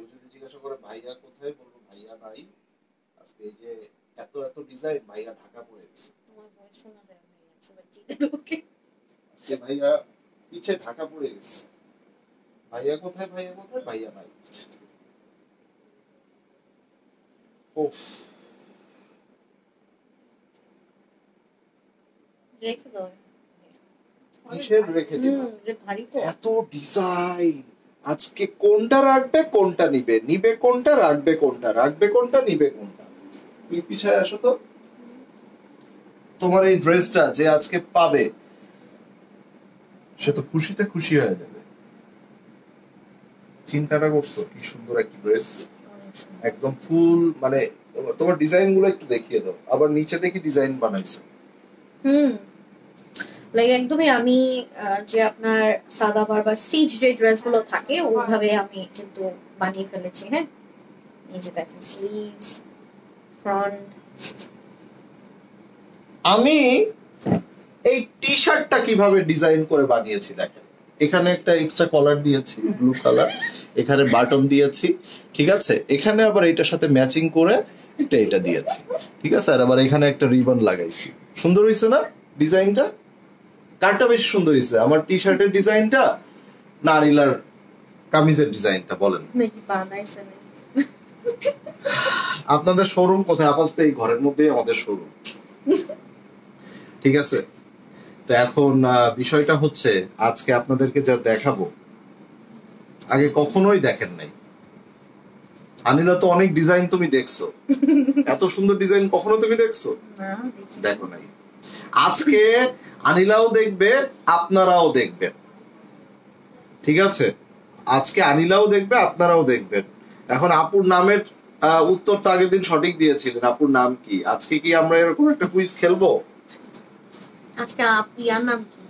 কেউ যদি জিজ্ঞাসা করে ভাইয়া কোথায়, বলবো ভাইয়া নাই। আজকে এই যে এত এত ডিজাইন, ভাইয়া ঢাকা পড়ে গেছে। তোমার ভয়েস শোনা যায় ভাইয়া, সবাই চিনে তোমাকে। আজকে ভাইয়া পিছে ঢাকা পড়ে গেছে। ভাইয়া কোথায়, ভাইয়া কোথায়, ভাইয়া নাই। ওফ, রেখে দাও। কিসের রেখে দিও? ভারী তো এত ডিজাইন। আজকে কোনটা রাখবে, কোনটা নিবে, নিবে কোনটা, রাখবে কোনটা, রাখবে কোনটা, নিবে কোনটা। তুমি পিছায় আসো তো। তোমার এই ড্রেসটা যে আজকে পাবে, সে তো খুশিতে খুশি হয়ে যাবে। চিন্তাটা করছো কি সুন্দর একটা ড্রেস, একদম ফুল। মানে তোমার ডিজাইন গুলো একটু দেখিয়ে দাও। আবার নিচে দেখি ডিজাইন বানাইছে। লাইক একদমই আমি যে আপনার সাদাবার বা স্টিচ যে ড্রেসগুলো থাকে ওইভাবে আমি কিন্তু বানিয়ে ফেলেছি। হ্যাঁ, এই যে দেখেন স্লিভস, ফ্রন্ট। আমি এই টি শার্টটা কিভাবে ডিজাইন করে বানিয়েছি দেখেন। এখানে একটা এক্সট্রা কলার দিয়েছি ব্লু কালার, এখানে বাটন দিয়েছি, ঠিক আছে। এখানে আবার এটার সাথে ম্যাচিং করে এটা দিয়েছি, ঠিক আছে। আর আবার এখানে একটা রিবন লাগাইছি। সুন্দর হয়েছে না ডিজাইনটা? কারটা বেশি সুন্দর হয়েছে, আমার টি শার্টের ডিজাইনটা না আনিলার কামিজের ডিজাইনটা? বলেন আপনাদের শোরুম কোথায়? আপাতত এই ঘরের মধ্যেই আমাদের শোরুম, ঠিক আছে। তো এখন বিষয়টা হচ্ছে আজকে আপনাদেরকে যা দেখাবো আগে কখনোই দেখেন নাই। আনিলা তো অনেক ডিজাইন তুমি দেখছো, এত সুন্দর ডিজাইন কখনো তুমি দেখছো? দেখো নাই। আজকে আনিলাও দেখবে, আপনারাও দেখবেন, ঠিক আছে। আজকে আনিলাও দেখবে, আপনারাও দেখবেন। এখন আপুর নামের উত্তর তো আগের দিন সঠিক দিয়েছিলেন। আপুর নাম কি? আজকে কি আমরা এরকম একটা কুইজ খেলবো? আজকে ইয়ার নাম কি?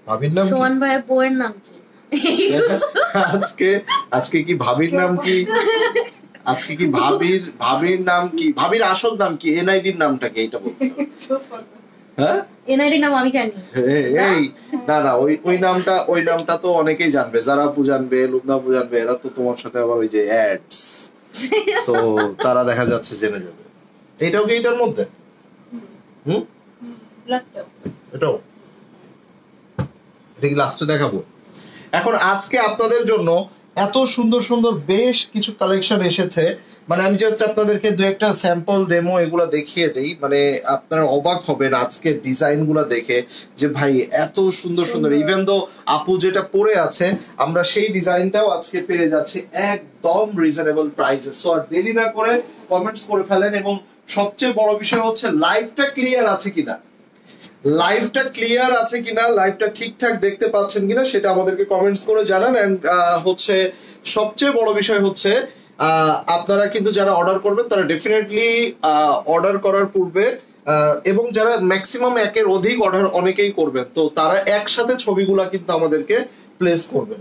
ভাবির নাম কি? সোহান ভাইয়ের বউয়ের নাম কি? আজকে কি ভাবির নাম কি? আজকে কি ভাবির নাম কি? ভাবির আসল নাম কি? এনআইডির নামটা কি? এটা বলতে হবে। হ্যাঁ, এনআইডি নাম আমি জানি। এই না না, ওই নামটা তো অনেকেই জানবে। যারা আপু জানবে, লুবনা আপু জানবে, এরা তো তোমার সাথে আবার ওই যে অ্যাডস, সো তারা দেখা যাচ্ছে জেনে যাবে। এটাও কি এটার মধ্যে? এটাও এটা কি লাস্টে দেখাবো? এখন আজকে আপনাদের জন্য এত সুন্দর সুন্দর বেশ কিছু কালেকশন এসেছে। মানে আমি জাস্ট আপনাদেরকে দু একটা স্যাম্পল ডেমো এগুলা দেখিয়ে দেই, মানে আপনারা অবাক হবেন আজকে ডিজাইন গুলা দেখে যে ভাই এত সুন্দর সুন্দর। ইভেন দো আপু যেটা পরে আছে আমরা সেই ডিজাইনটাও আজকে পেয়ে যাচ্ছি একদম রিজনেবল প্রাইসে। সো আর দেরি না করে কমেন্টস করে ফেলেন। এবং সবচেয়ে বড় বিষয় হচ্ছে লাইভটা ক্লিয়ার আছে কিনা, লাইভটা ক্লিয়ার আছে কিনা, লাইভটা ঠিকঠাক দেখতে পাচ্ছেন কিনা সেটা আমাদেরকে কমেন্টস করে জানান। এন্ড হচ্ছে সবচেয়ে বড় বিষয় হচ্ছে আপনারা কিন্তু যারা অর্ডার করবেন তারা ডেফিনেটলি অর্ডার করার পূর্বে এবং যারা ম্যাক্সিমাম একের অধিক অর্ডার অনেকেই করবেন, তো তারা একসাথে ছবিগুলা কিন্তু আমাদেরকে প্লেস করবেন,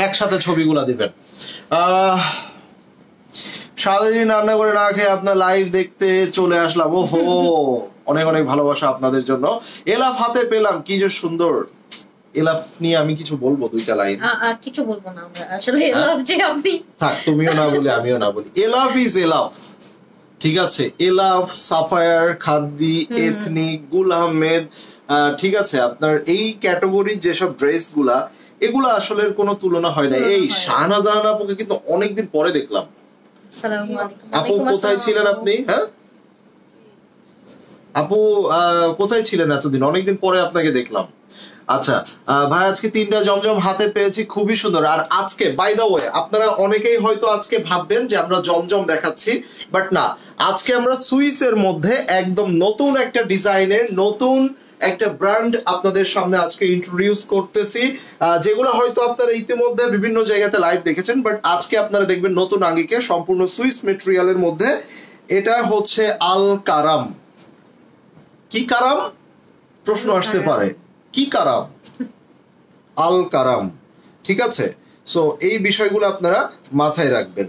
একসাথে ছবিগুলা দিবেন। সারাদিন রান্না করে না খেয়ে আপনার লাইভ দেখতে চলে আসলাম। ওহো, অনেক অনেক ভালোবাসা আপনাদের জন্য। এলাফ হাতে পেলাম, কি যে সুন্দর। এলাফ নিয়ে আমি কিছু বলবো, দুইটা লাইন। কিছু বলবো না আমরা আসলে। এলাফ যে আপনি থাক, তুমিও না বলে আমিও না বলি। এলাফ ইজ এলাফ, ঠিক আছে। এলাফ, সাফায়ার, খাদ্দি, এথনিক, গুল আহমেদ, ঠিক আছে। আপনার এই ক্যাটাগরির যেসব ড্রেস গুলা, এগুলা আসলে কোনো তুলনা হয় না। এই শাহনাজাহান আপুকে কিন্তু অনেকদিন পরে দেখলাম। আপু কোথায় ছিলেন আপনি? হ্যাঁ আপু কোথায় ছিলেন এতদিন? অনেকদিন পরে আপনাকে দেখলাম। আচ্ছা ভাই, আজকে 3টা জমজম হাতে পেয়েছি, খুবই সুন্দর। আর আজকে বাই দ্য ওয়ে আপনারা অনেকেই হয়তো আজকে ভাববেন যে আমরা জমজম দেখাচ্ছি, বাট না, আজকে আমরা সুইসের মধ্যে একদম নতুন একটা ডিজাইনের নতুন একটা ব্র্যান্ড আপনাদের সামনে আজকে ইন্ট্রোডিউস করতেছি, যেগুলো হয়তো আপনারা ইতিমধ্যে বিভিন্ন জায়গাতে লাইভ দেখেছেন, বাট আজকে আপনারা দেখবেন নতুন আঙ্গিকে, সম্পূর্ণ সুইস মেটেরিয়ালের মধ্যে। এটা হচ্ছে আল কারাম। কি কারাম প্রশ্ন আসতে পারে, কি কারাম? আল কারাম, ঠিক আছে। সো এই বিষয়গুলো আপনারা মাথায় রাখবেন।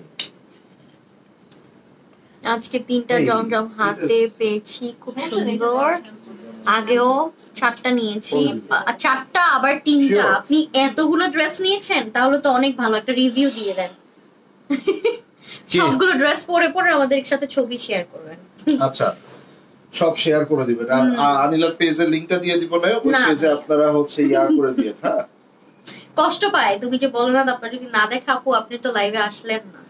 আজকে 3টা জমজম হাতে পেয়েছি, খুব সুন্দর। আগেও 4টা নিয়েছি, 4টা আবার 3টা। আপনি এতগুলো ড্রেস নিয়েছেন, তাহলে তো অনেক ভালো। একটা রিভিউ দিয়ে দেন। কি? সবগুলো ড্রেস পরে পরে আমাদের সাথে ছবি শেয়ার করবেন। আচ্ছা, সব শেয়ার করে দিবেন। আর আনিলার পেজের লিংকটা দিয়ে দিব না, ওই না পেজে ভাইয়া। আপনারা হচ্ছে ইয়া করে দিন। হ্যাঁ, কষ্ট পায় তুমি যে বলো না, তারপর যদি না দেখা আপু আপনি তো লাইভে আসলেন না।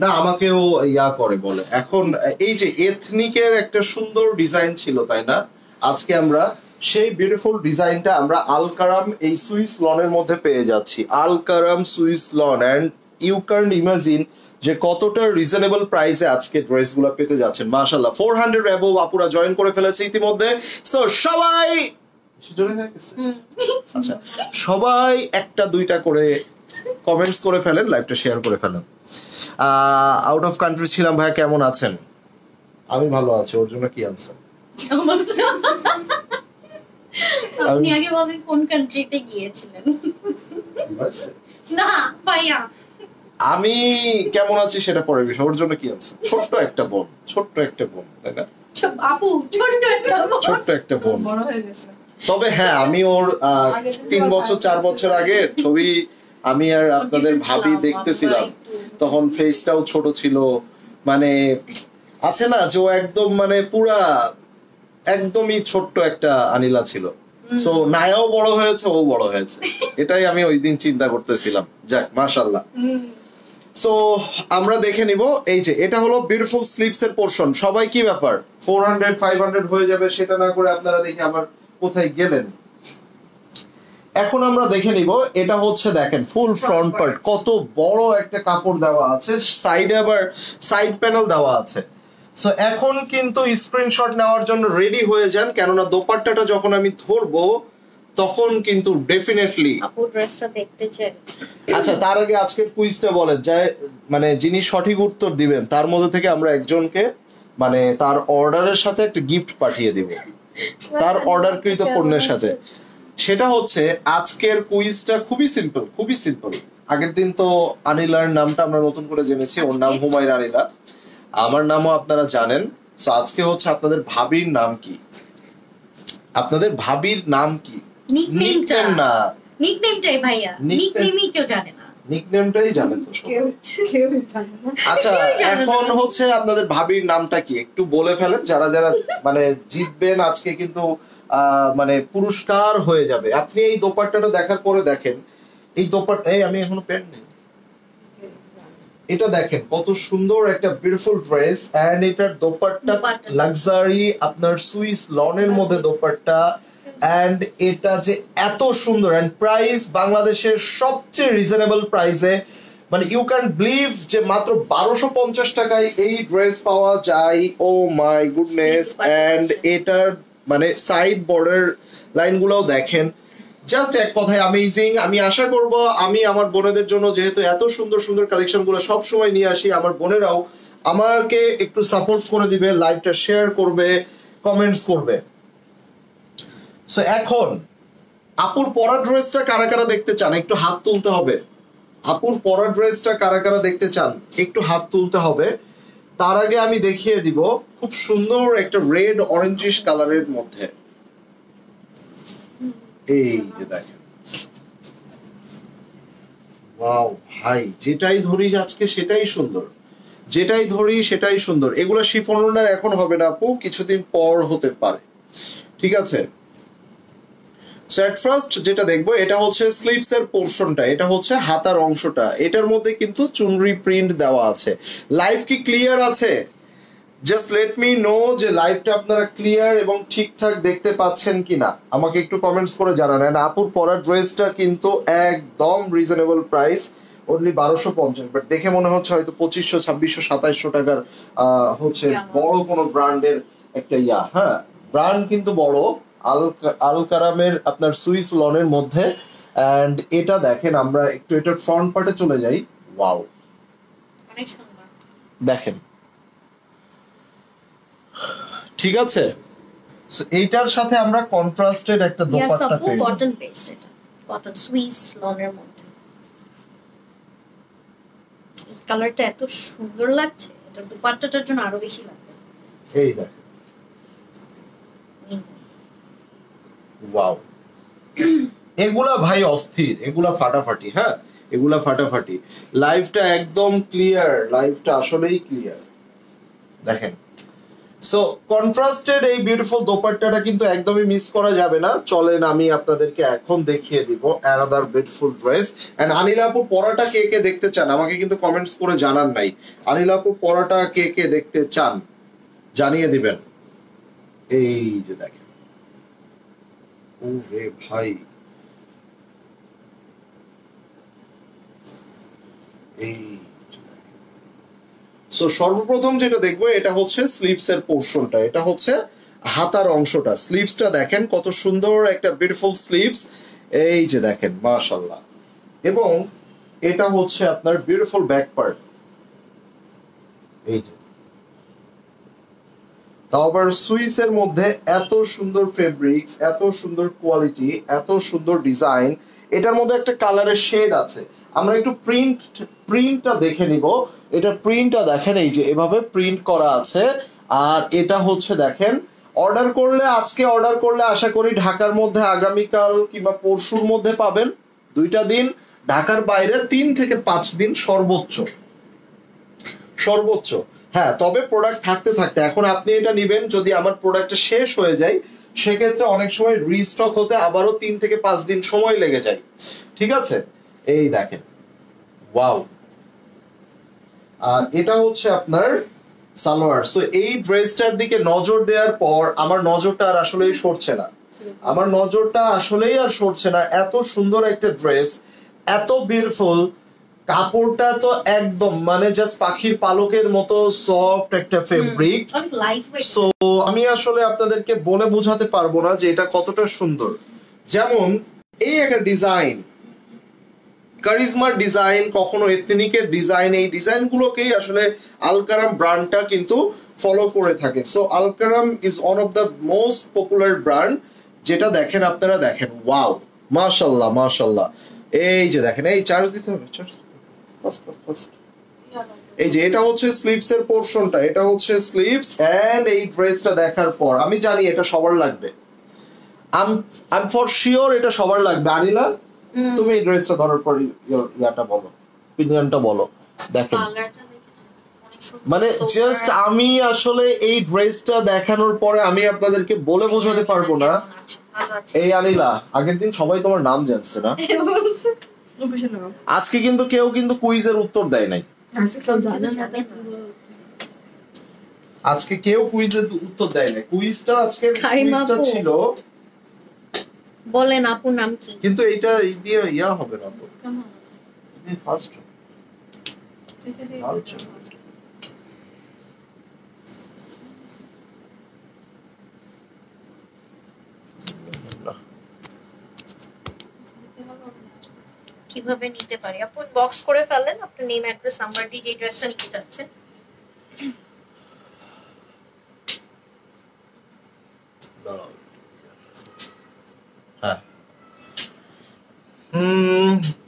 না আমাকেও ইয়া করে বলে। এখন এই যে এথনিকের একটা সুন্দর ডিজাইন ছিল তাই না, আজকে আমরা সেই বিউটিফুল ডিজাইনটা আমরা আলকারাম এই সুইস লনের মধ্যে পেয়ে যাচ্ছি। Alkaram Swiss lawn, and you can imagine যে কতটা রিজনেবল প্রাইসে আজকে ড্রেসগুলো পেতে যাচ্ছেন। মাশাআল্লাহ 400 অ্যাবভ আপুরা জয়েন করে ফেলেছে ইতিমধ্যে। সো সবাই আচ্ছা, সবাই একটা দুইটা করে কমেন্টস করে ফেলেন, লাইভটা শেয়ার করে ফেলেন। আউট অফ কান্ট্রি ছিলাম ভাই, কেমন আছেন? আমি ভালো আছি। ওর জন্য কি আনছেন? আপনি আগে বলেন কোন কান্ট্রিতে গিয়েছিলেন। না ভাইয়া, আমি কেমন আছি সেটা পরের বিষয়। ওর জন্য কি আনছেন? ছোট্ট একটা বোন, ছোট্ট একটা বোন, তাই না? আপু ছোট্ট একটা বোন। বড় হয়ে গেছে। তবে হ্যাঁ, আমি ওর 3 বছর 4 বছর আগের ছবি আমি আর আপনাদের ভাবি দেখতেছিলাম, তখন ফেসটাও ছোট ছিল। মানে আছে না যে ও একদম মানে পুরা একদমই ছোট্ট একটা আনিলা ছিল। সো নায়াও বড় হয়েছে, ও বড় হয়েছে, এটাই আমি ওই দিন চিন্তা করতেছিলাম। যাক মাশাআল্লাহ। সো আমরা দেখে নিব। এই যে এটা হলো বিউটিফুল স্লিভস এর পোরশন। সবাই কি ব্যাপার 400 500 হয়ে যাবে সেটা না করে আপনারা দেখে আবার কোথায় গেলেন। এখন আমরা দেখে নিব, এটা হচ্ছে দেখেন ফুল ফ্রন্ট পার্ট, কত বড় একটা কাপড় দেওয়া আছে, সাইডে আবার সাইড প্যানেল দেওয়া আছে। সো এখন কিন্তু স্ক্রিনশট নেওয়ার জন্য রেডি হয়ে যান, কেননা দোপাট্টাটা যখন আমি ধরবো তখন কিন্তু ডেফিনেটলি আপু ড্রেসটা দেখতে চাই। আচ্ছা, তার আগে আজকের কুইজটা বলে যায়, মানে যিনি সঠিক উত্তর দিবেন তার মধ্যে থেকে আমরা একজনকে মানে তার অর্ডারের সাথে একটা গিফট পাঠিয়ে দিব, তার অর্ডারকৃত পণ্যের সাথে। সেটা হচ্ছে আজকের কুইজটা খুবই সিম্পল, খুবই সিম্পল। আগের দিন তো আনিলার নামটা আমরা নতুন করে জেনেছি, ওর নাম হুমায়রা আনিলা, আমার নামও আপনারা জানেন। সো আজকে হচ্ছে আপনাদের ভাবির নাম কি, আপনাদের ভাবির নাম কি? নিকনেম না, নিকনেমটাই ভাইয়া, নিকনেমই কেউ জানে না। নিকনেমটাই জানেন তো সবাই। আচ্ছা, এখন হচ্ছে আপনাদের ভাবির নামটা কি একটু বলে ফেলেন, যারা যারা মানে জিতবেন আজকে কিন্তু মানে পুরস্কার হয়ে যাবে। আপনি এই দোপাট্টাটা দেখার পরে দেখেন, এই দোপাট্টা, এই আমি এখনো প্যান্ট নেই, এটা দেখেন কত সুন্দর একটা বিউটিফুল ড্রেস, এন্ড এটার দোপাট্টা লাক্সারি আপনার সুইস লনের মধ্যে দোপাট্টা, এন্ড এটা যে এত সুন্দর, এন্ড প্রাইস বাংলাদেশের সবচেয়ে রিজনেবল প্রাইসে, মানে ইউ ক্যান বিলিভ যে মাত্র 1250 টাকায় এই ড্রেস পাওয়া যায়। ও মাই গুডনেস। এন্ড এটার মানে সাইড বর্ডার লাইনগুলোও দেখেন, জাস্ট এক কথায় অ্যামেজিং। আমি আশা করব আমি আমার বোনেদের জন্য যেহেতু এত সুন্দর সুন্দর কালেকশন গুলো সব সময় নিয়ে আসি, আমার বোনেরাও আমাকে একটু সাপোর্ট করে দিবে, লাইভটা শেয়ার করবে, কমেন্টস করবে। সো এখন আপুর পরা ড্রেসটা কারা কারা দেখতে চান একটু হাত তুলতে হবে। আপুর পরা ড্রেসটা কারা কারা দেখতে চান একটু হাত তুলতে হবে। তার আগে আমি দেখিয়ে দিব খুব সুন্দর একটা রেড অরেঞ্জিশ কালারের মধ্যে, এই যে দেখেন, ওয়াও ভাই, যেটাই ধরি আজকে সেটাই সুন্দর, যেটাই ধরি সেটাই সুন্দর। এগুলো শিফন ওড়নার এখন হবে না আপু, কিছুদিন পর হতে পারে, ঠিক আছে? সো এট ফার্স্ট যেটা দেখবো এটা হচ্ছে স্লিভস এর পোরশনটা, এটা হচ্ছে হাতার অংশটা, এটার মধ্যে কিন্তু চুনরি প্রিন্ট দেওয়া আছে। লাইভ কি ক্লিয়ার আছে? জাস্ট লেট মি নো যে লাইভটা আপনারা ক্লিয়ার এবং ঠিকঠাক দেখতে পাচ্ছেন কিনা, আমাকে একটু কমেন্টস করে জানান। আপুর পরা ড্রেসটা কিন্তু একদম রিজনেবল প্রাইস, অনলি 1250, বাট দেখে মনে হচ্ছে হয়তো 2500 2600 2700 টাকার হচ্ছে বড় কোনো ব্র্যান্ডের একটা ইয়া। হ্যাঁ, ব্র্যান্ড কিন্তু বড়, আলকারামের আপনার সুইস লনের মধ্যে। এন্ড এটা দেখেন, আমরা একটু এটার ফ্রন্ট পার্টে চলে যাই। ওয়াও, অনেক সুন্দর দেখেন, ঠিক আছে? সো এইটার সাথে আমরা কন্ট্রাস্টেড একটা দোপাট্টা পেয়ে যাবো। কটন পেস্ট, এটা কটন সুইস লনের মধ্যে। এই কালারটা এত সুন্দর লাগছে, এটা দুপাট্টাটার জন্য আরো বেশি লাগবে। এই দেখেন, ওয়াও, এগুলা ভাই অস্থির, এগুলা ফাটাফাটি। হ্যাঁ, এগুলা ফাটাফাটি। লাইভটা একদম ক্লিয়ার, লাইভটা আসলেই ক্লিয়ার। দেখেন, সো কন্ট্রাস্টেড এই বিউটিফুল দোপাট্টাটা কিন্তু একদমই মিস করা যাবে না। চলেন আমি আপনাদেরকে এখন দেখিয়ে দিব অ্যানাদার বিউটিফুল ড্রেস। এন্ড আনিলা আপুর পরাটা কে কে দেখতে চান আমাকে কিন্তু কমেন্টস করে জানান নাই। আনিলা আপুর পরাটা কে কে দেখতে চান জানিয়ে দিবেন। এই যে দেখেন, ও রে ভাই, এই সো সর্বপ্রথম যেটা দেখবো এটা হচ্ছে স্লিভস এর পোর্শনটা, এটা হচ্ছে হাতার অংশটা। স্লিভসটা দেখেন কত সুন্দর একটা বিউটিফুল স্লিভস, এই যে দেখেন মাশাআল্লাহ। এবং এটা হচ্ছে আপনার বিউটিফুল ব্যাক পার্ট, এই যে। তাও আবার সুইস এর মধ্যে এত সুন্দর ফেব্রিক্স, এত সুন্দর কোয়ালিটি, এত সুন্দর ডিজাইন। এটার মধ্যে একটা কালারের শেড আছে। আমরা একটু প্রিন্টটা দেখে নিব। এটা প্রিন্টটা দেখেন, এই যে এভাবে প্রিন্ট করা আছে। আর এটা হচ্ছে দেখেন, অর্ডার করলে, আজকে অর্ডার করলে আশা করি ঢাকার মধ্যে আগামীকাল কিংবা পরশুর মধ্যে পাবেন। 2টা দিন, ঢাকার বাইরে 3 থেকে 5 দিন সর্বোচ্চ সর্বোচ্চ। হ্যাঁ, তবে প্রোডাক্ট থাকতে থাকতে, এখন আপনি এটা নিবেন, যদি আমার প্রোডাক্টটা শেষ হয়ে যায় সেক্ষেত্রে অনেক সময় রিস্টক হতে আবারও 3 থেকে 5 দিন সময় লেগে যায়। ঠিক আছে, এই দেখেন, ওয়াও। আর এটা হচ্ছে আপনার সালোয়ার। সো এই ড্রেসটার দিকে নজর দেওয়ার পর আমার নজরটা আর আসলেই সরছে না, আমার নজরটা আসলেই আর সরছে না। এত সুন্দর একটা ড্রেস, এত বিউটিফুল, কাপড়টা তো একদম মানে জাস্ট পাখির পালকের মতো সফট একটা ফেব্রিক। সো আমি আসলে আপনাদেরকে বলে বোঝাতে পারবো না যে এটা কতটা সুন্দর। যেমন এই একটা ডিজাইন, কারিজমার ডিজাইন, কখনো এথনিকের ডিজাইন, এই ডিজাইন গুলোকেই আসলে আলকারাম ব্র্যান্ডটা কিন্তু ফলো করে থাকে। So Alkaram is one of the most popular brand, যেটা দেখেন আপনারা, দেখেন ওয়াও, মাশাআল্লাহ মাশাআল্লাহ। এই যে দেখেন, এই চার্জ দিতে হবে, চার্জ ফার্স্ট। এই যে এটা হচ্ছে স্লিভস এর পোরশনটা, এটা হচ্ছে স্লিভস। এন্ড এই ড্রেসটা দেখার পর আমি জানি এটা সবার লাগবে, আই এম ফর শিওর এটা সবার লাগবে। আনিলা, তুমি এই ড্রেসটা ধরার পর ইয়াটা বলো, অপিনিয়নটা বলো। দেখেন, মানে জাস্ট আমি আসলে এই ড্রেসটা দেখানোর পরে আমি আপনাদেরকে বলে বোঝাতে পারবো না। এই আনিলা, আগের দিন সবাই তোমার নাম জানছে না, আজকে কিন্তু কেউ কিন্তু কুইজের উত্তর দেয় নাই। আজকে কেউ কুইজের উত্তর দেয় নাই। কুইজটা আজকে কুইজটা ছিল, বলেন আপুর নাম কি? কিন্তু এইটা দিয়ে ইয়া হবে না তো, ফার্স্ট কিভাবে নিতে পারি? আপু বক্স করে ফেলেন আপনার নেম, অ্যাড্রেস, নাম্বার দিয়ে যে ড্রেসটা নিতে যাচ্ছেন। হ্যাঁ,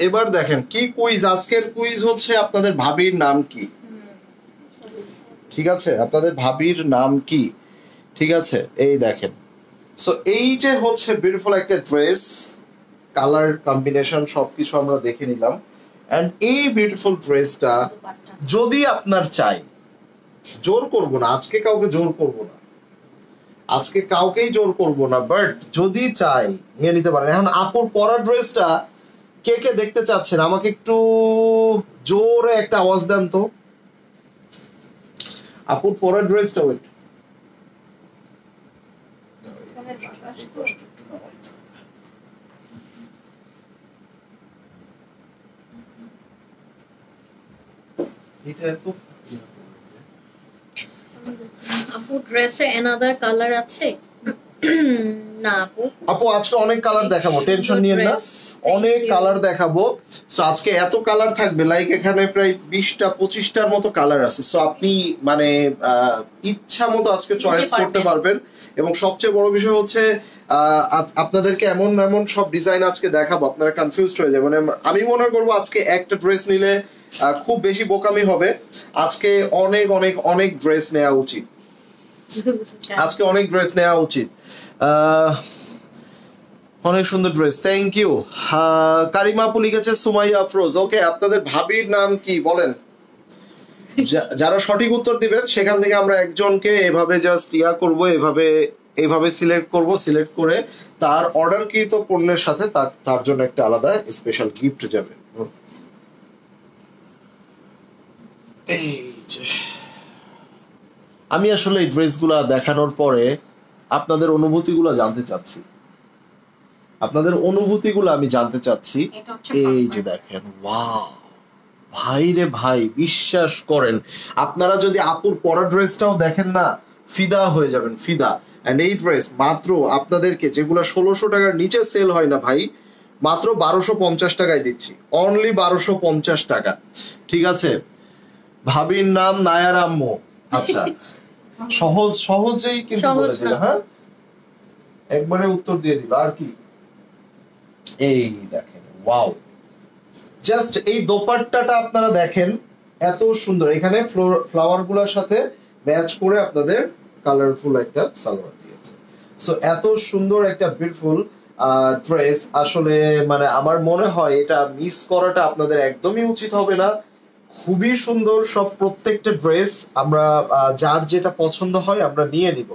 এবার দেখেন কি কুইজ। আজকের কুইজ হচ্ছে আপনাদের ভাবির নাম কি। ঠিক আছে, আপনাদের ভাবির নাম কি, ঠিক আছে। এই দেখেন, সো এই যে হচ্ছে বিউটিফুল একটা ড্রেস, কালার কম্বিনেশন সবকিছু আমরা দেখে নিলাম। এন্ড এই বিউটিফুল ড্রেসটা যদি আপনার চাই, জোর করব না আজকে, কাউকে জোর করব না আজকে, কাউকেই জোর করব না, বাট যদি চাই নিয়ে নিতে পারেন। এখন আপুর পরা ড্রেসটা কে কে দেখতে চাচ্ছেন আমাকে একটু জোরে একটা আওয়াজ দেন তো। আপুর পরা ড্রেসটা, ওয়েট, আপু ড্রেসে অ্যানাদার কালার আছে? না আপু, আপু আজকে অনেক কালার দেখাবো, টেনশন নিয়েন না, অনেক কালার দেখাবো। সো আজকে এত কালার থাকবে, লাইক এখানে প্রায় 20টা 25টার মতো কালার আছে। সো আপনি মানে ইচ্ছা মতো আজকে চয়েস করতে পারবেন। এবং সবচেয়ে বড় বিষয় হচ্ছে আপনাদেরকে এমন এমন সব ডিজাইন আজকে দেখাবো, আপনারা কনফিউজড হয়ে যাবেন। আমি মনে করবো আজকে একটা ড্রেস নিলে খুব বেশি বোকামি হবে। আজকে অনেক অনেক অনেক ড্রেস নেওয়া উচিত, আজকে অনেক ড্রেস নেওয়া উচিত। অনেক সুন্দর ড্রেস, থ্যাংক ইউ। কারিমা আপু লিখেছে সুমাইয়া আফরোজ। ওকে, আপনাদের ভাবির নাম কি বলেন? যারা সঠিক উত্তর দিবেন সেখান থেকে আমরা একজনকে এভাবে জাস্ট করব, এভাবে সিলেক্ট করব, সিলেক্ট করে তার অর্ডারকৃত পণ্যের সাথে তার জন্য একটা আলাদা স্পেশাল গিফট যাবে। এই যে আমি আসলে এই ড্রেসগুলা দেখানোর পরে আপনাদের অনুভূতিগুলো জানতে চাচ্ছি, আমি জানতে চাচ্ছি। এই যে দেখেন, ওয়াও ভাই রে ভাই, বিশ্বাস করেন আপনারা যদি আপুর পরা ড্রেসটাও দেখেন না, ফিদা হয়ে যাবেন, ফিদা। এন্ড এই ড্রেস মাত্র আপনাদেরকে, যেগুলো 1600 টাকার নিচে সেল হয় না ভাই, মাত্র 1250 টাকায় দিচ্ছি, অনলি 1250 টাকা। ঠিক আছে, ভাবির নাম নায়ার আম্মু। আচ্ছা, সহজেই কিন্তু বলে দিল। হ্যাঁ, একবারে উত্তর দিয়ে দিল, আর কি। এই দেখেন, ওয়াও, জাস্ট এই দোপাট্টাটা আপনারা দেখেন, এত সুন্দর। এখানে ফ্লাওয়ার গুলোর সাথে ম্যাচ করে আপনাদের কালারফুল একটা সালোয়ার দিয়েছে। সো এত সুন্দর একটা বিউটিফুল ড্রেস, আসলে মানে আমার মনে হয় এটা মিস করাটা আপনাদের একদমই উচিত হবে না। খুবই সুন্দর সব, প্রত্যেকটা ড্রেস আমরা যার যেটা পছন্দ হয় আমরা নিয়ে নিব।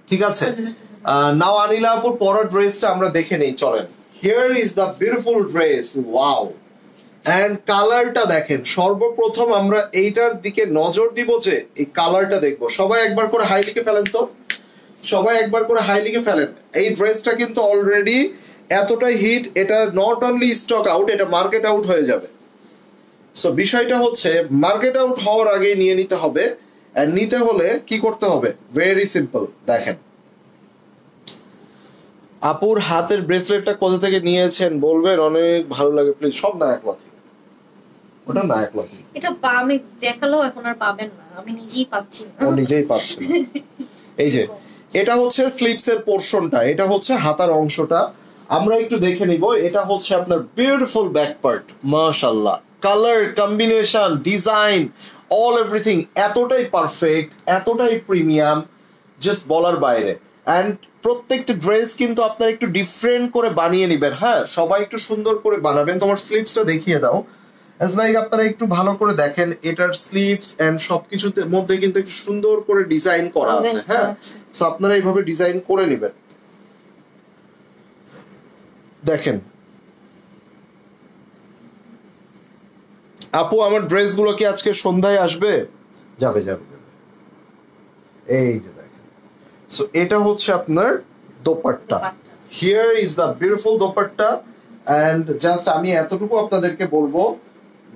ঠিক আছে, নাও আনিলা আপুর পরা ড্রেসটা আমরা দেখে নেই, চলেন। Here is the beautiful dress, wow. And কালারটা দেখেন, সর্বপ্রথম আমরা এইটার দিকে নজর দিব, যে এই কালারটা দেখবো। সবাই একবার করে হাই লিখে ফেলেন তো, সবাই একবার করে হাই লিখে ফেলেন। এই ড্রেসটা কিন্তু অলরেডি এতটাই হিট, এটা নট অনলি স্টক আউট, এটা মার্কেট আউট হয়ে যাবে। সো বিষয়টা হচ্ছে, মার্কেট আউট হওয়ার আগে নিয়ে নিতে হবে। আর নিতে হলে কি করতে হবে? ভেরি সিম্পল, দেখেন। আপুর হাতের ব্রেসলেটটা কোথা থেকে নিয়েছেন বলবেন, অনেক ভালো লাগে প্লিজ। সব নায়ক লথি, ওটা নায়ক লথি। এটা আমি দেখালেও এখন আর পাবেন না, আমি নিজেই পাচ্ছি না, ও নিজেই পাচ্ছে না। এই যে এটা হচ্ছে স্লিভস এর পোরশনটা, এটা হচ্ছে হাতার অংশটা। আমরা একটু দেখে নিব। এটা হচ্ছে আপনার বিউটিফুল ব্যাক পার্ট, মাশাআল্লাহ। Colour combination, design, all everything এতটাই পারফেক্ট, এতটাই প্রিমিয়াম, জাস্ট বলার বাইরে। এন্ড প্রত্যেকটা ড্রেস কিন্তু আপনারা একটু ডিফারেন্ট করে বানিয়ে নেবেন। হ্যাঁ, সবাই একটু সুন্দর করে বানাবেন। তোমার স্লিভসটা দেখিয়ে দাও। এজ লাইক আপনারা একটু ভালো করে দেখেন, এটার স্লিভস এন্ড সবকিছুতে মধ্যে কিন্তু একটু সুন্দর করে ডিজাইন করা আছে। হ্যাঁ, সো আপনারা এইভাবে ডিজাইন করে নেবেন। দেখেন আপু, আমার ড্রেসগুলো কি আজকে সন্ধ্যায় আসবে? যাবে যাবে যাবে। এই যে দেখেন, সো এটা হচ্ছে আপনার dupatta. Here is the beautiful dupatta. And just আমি এতটুকু আপনাদেরকে বলবো,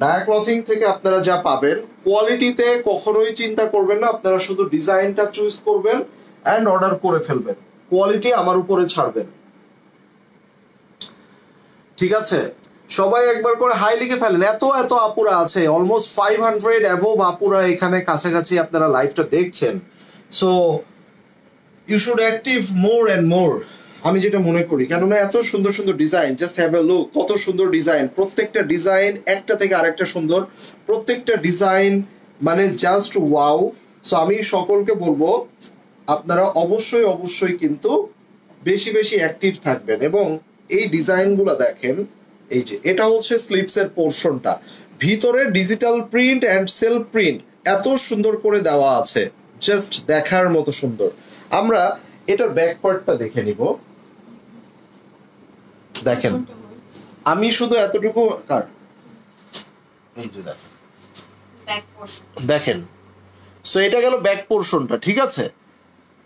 নায়া ক্লথিং থেকে আপনারা যা পাবেন, কোয়ালিটিতে কখনোই চিন্তা করবেন না, আপনারা শুধু ডিজাইনটা চুজ করবেন এন্ড অর্ডার করে ফেলবেন, কোয়ালিটি আমার উপরে ছাড়বেন। ঠিক আছে, সবাই একবার করে হাই লিখে ফেলেন। এত এত আপুরা আছে, অলমোস্ট 500 অ্যাবভ আপুরা এখানে কাছাকাছি আপনারা লাইভটা দেখছেন। So you should active more and more, আমি যেটা মনে করি। কেননা এত সুন্দর সুন্দর design, just have a look, কত সুন্দর ডিজাইন। প্রত্যেকটা ডিজাইন একটা থেকে আরেকটা সুন্দর, প্রত্যেকটা ডিজাইন মানে জাস্ট ওয়াও। সো আমি সকলকে বলবো, আপনারা অবশ্যই অবশ্যই কিন্তু বেশি বেশি অ্যাক্টিভ থাকবেন। এবং এই ডিজাইনগুলো দেখেন, এই যে এটা হচ্ছে স্লিভস এর পোরশনটা, ভিতরে digital print and self print এত সুন্দর করে দেওয়া আছে, জাস্ট দেখার মতো সুন্দর। আমরা এটার ব্যাক পার্টটা দেখে নিব। দেখেন, আমি শুধু এতটুকু এই যে দেখেন, দেখেন। সো এটা গেল ব্যাক পোরশনটা। ঠিক আছে,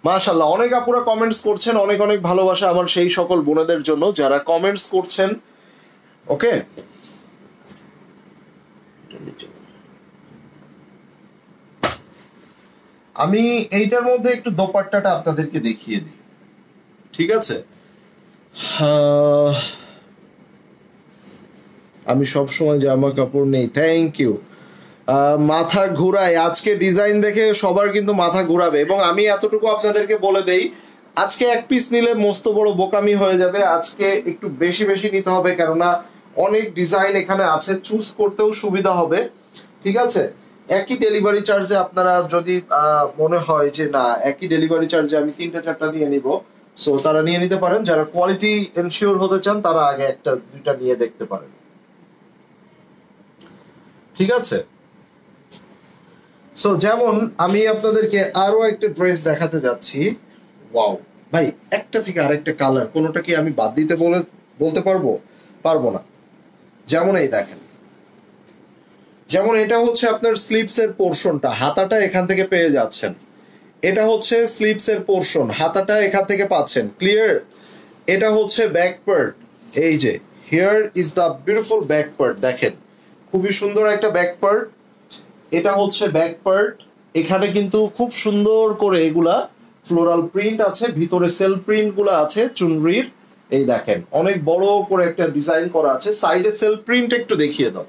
মাশাআল্লাহ। অনেক আপুরা কমেন্টস করছেন, অনেক অনেক ভালোবাসা আমার সেই সকল বোনেদের জন্য যারা কমেন্টস করছেন। ওকে, আমি এইটার মধ্যে একটু দোপাট্টাটা আপনাদেরকে দেখিয়ে দিই। ঠিক আছে, আমি সব সময় জামা কাপড় নেই, থ্যাংক ইউ। মাথা ঘুরায়, আজকে ডিজাইন দেখে সবার কিন্তু মাথা ঘুরাবে। এবং আমি এতটুকু আপনাদেরকে বলে দেই, আজকে এক পিস নিলে মস্ত বড় বোকামি হয়ে যাবে। আজকে একটু বেশি বেশি নিতে হবে, কেননা অনেক ডিজাইন এখানে আছে, চুজ করতেও সুবিধা হবে। ঠিক আছে, একই ডেলিভারি চার্জে আপনারা যদি মনে হয় যে না, একই ডেলিভারি চার্জে আমি 3টা 4টা নিয়ে নিব, সো তারা নিয়ে নিতে পারেন, যারা কোয়ালিটি এনশিওর হতে চান তারা আগে একটা দুইটা নিয়ে দেখতে পারেন। ঠিক আছে, সো যেমন আমি আপনাদেরকে আরো একটা ড্রেস দেখাতে যাচ্ছি। ওয়াও ভাই, একটা থেকে আরেকটা কালার, কোনোটা কি আমি বাদ দিতে বলতে পারবো না। যেমন এই দেখেন, যেমন এটা হচ্ছে আপনার স্লিভস এর পোরশনটা, হাতাটা এখান থেকে পেয়ে যাচ্ছেন। এটা হচ্ছে স্লিভস এর পোরশন, হাতাটা এখান থেকে পাচ্ছেন, ক্লিয়ার। এটা হচ্ছে ব্যাক পার্ট, এই যে here is the beautiful back part, দেখেন খুবই সুন্দর একটা ব্যাক পার্ট। এটা হচ্ছে ব্যাক পার্ট, এখানে কিন্তু খুব সুন্দর করে এগুলা ফ্লোরাল প্রিন্ট আছে, ভিতরে সেল প্রিন্ট গুলা আছে চুনরির। এই দেখেন অনেক বড় করে একটা ডিজাইন করা আছে, সাইডে সেল প্রিন্ট একটু দেখিয়ে দাও।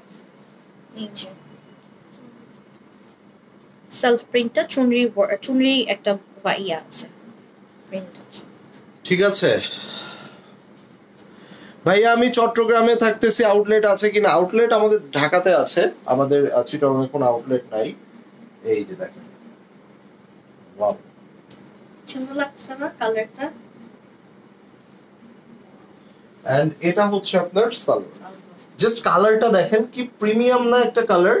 সেলফ প্রিন্টটা চুনরি একটা ইয়া আছে, প্রিন্ট আছে। ঠিক আছে ভাইয়া, আমি চট্টগ্রামে থাকতেছি, আউটলেট আছে কিনা? আউটলেট আমাদের ঢাকাতে আছে, আমাদের চিটাগংয়ে কোনো আউটলেট নাই। এই যে দেখেন, ওয়াও সুন্দর লাগছে না কালারটা? এন্ড এটা হচ্ছে আপনার সালোয়ার। জাস্ট কালারটা দেখেন কি প্রিমিয়াম না একটা কালার।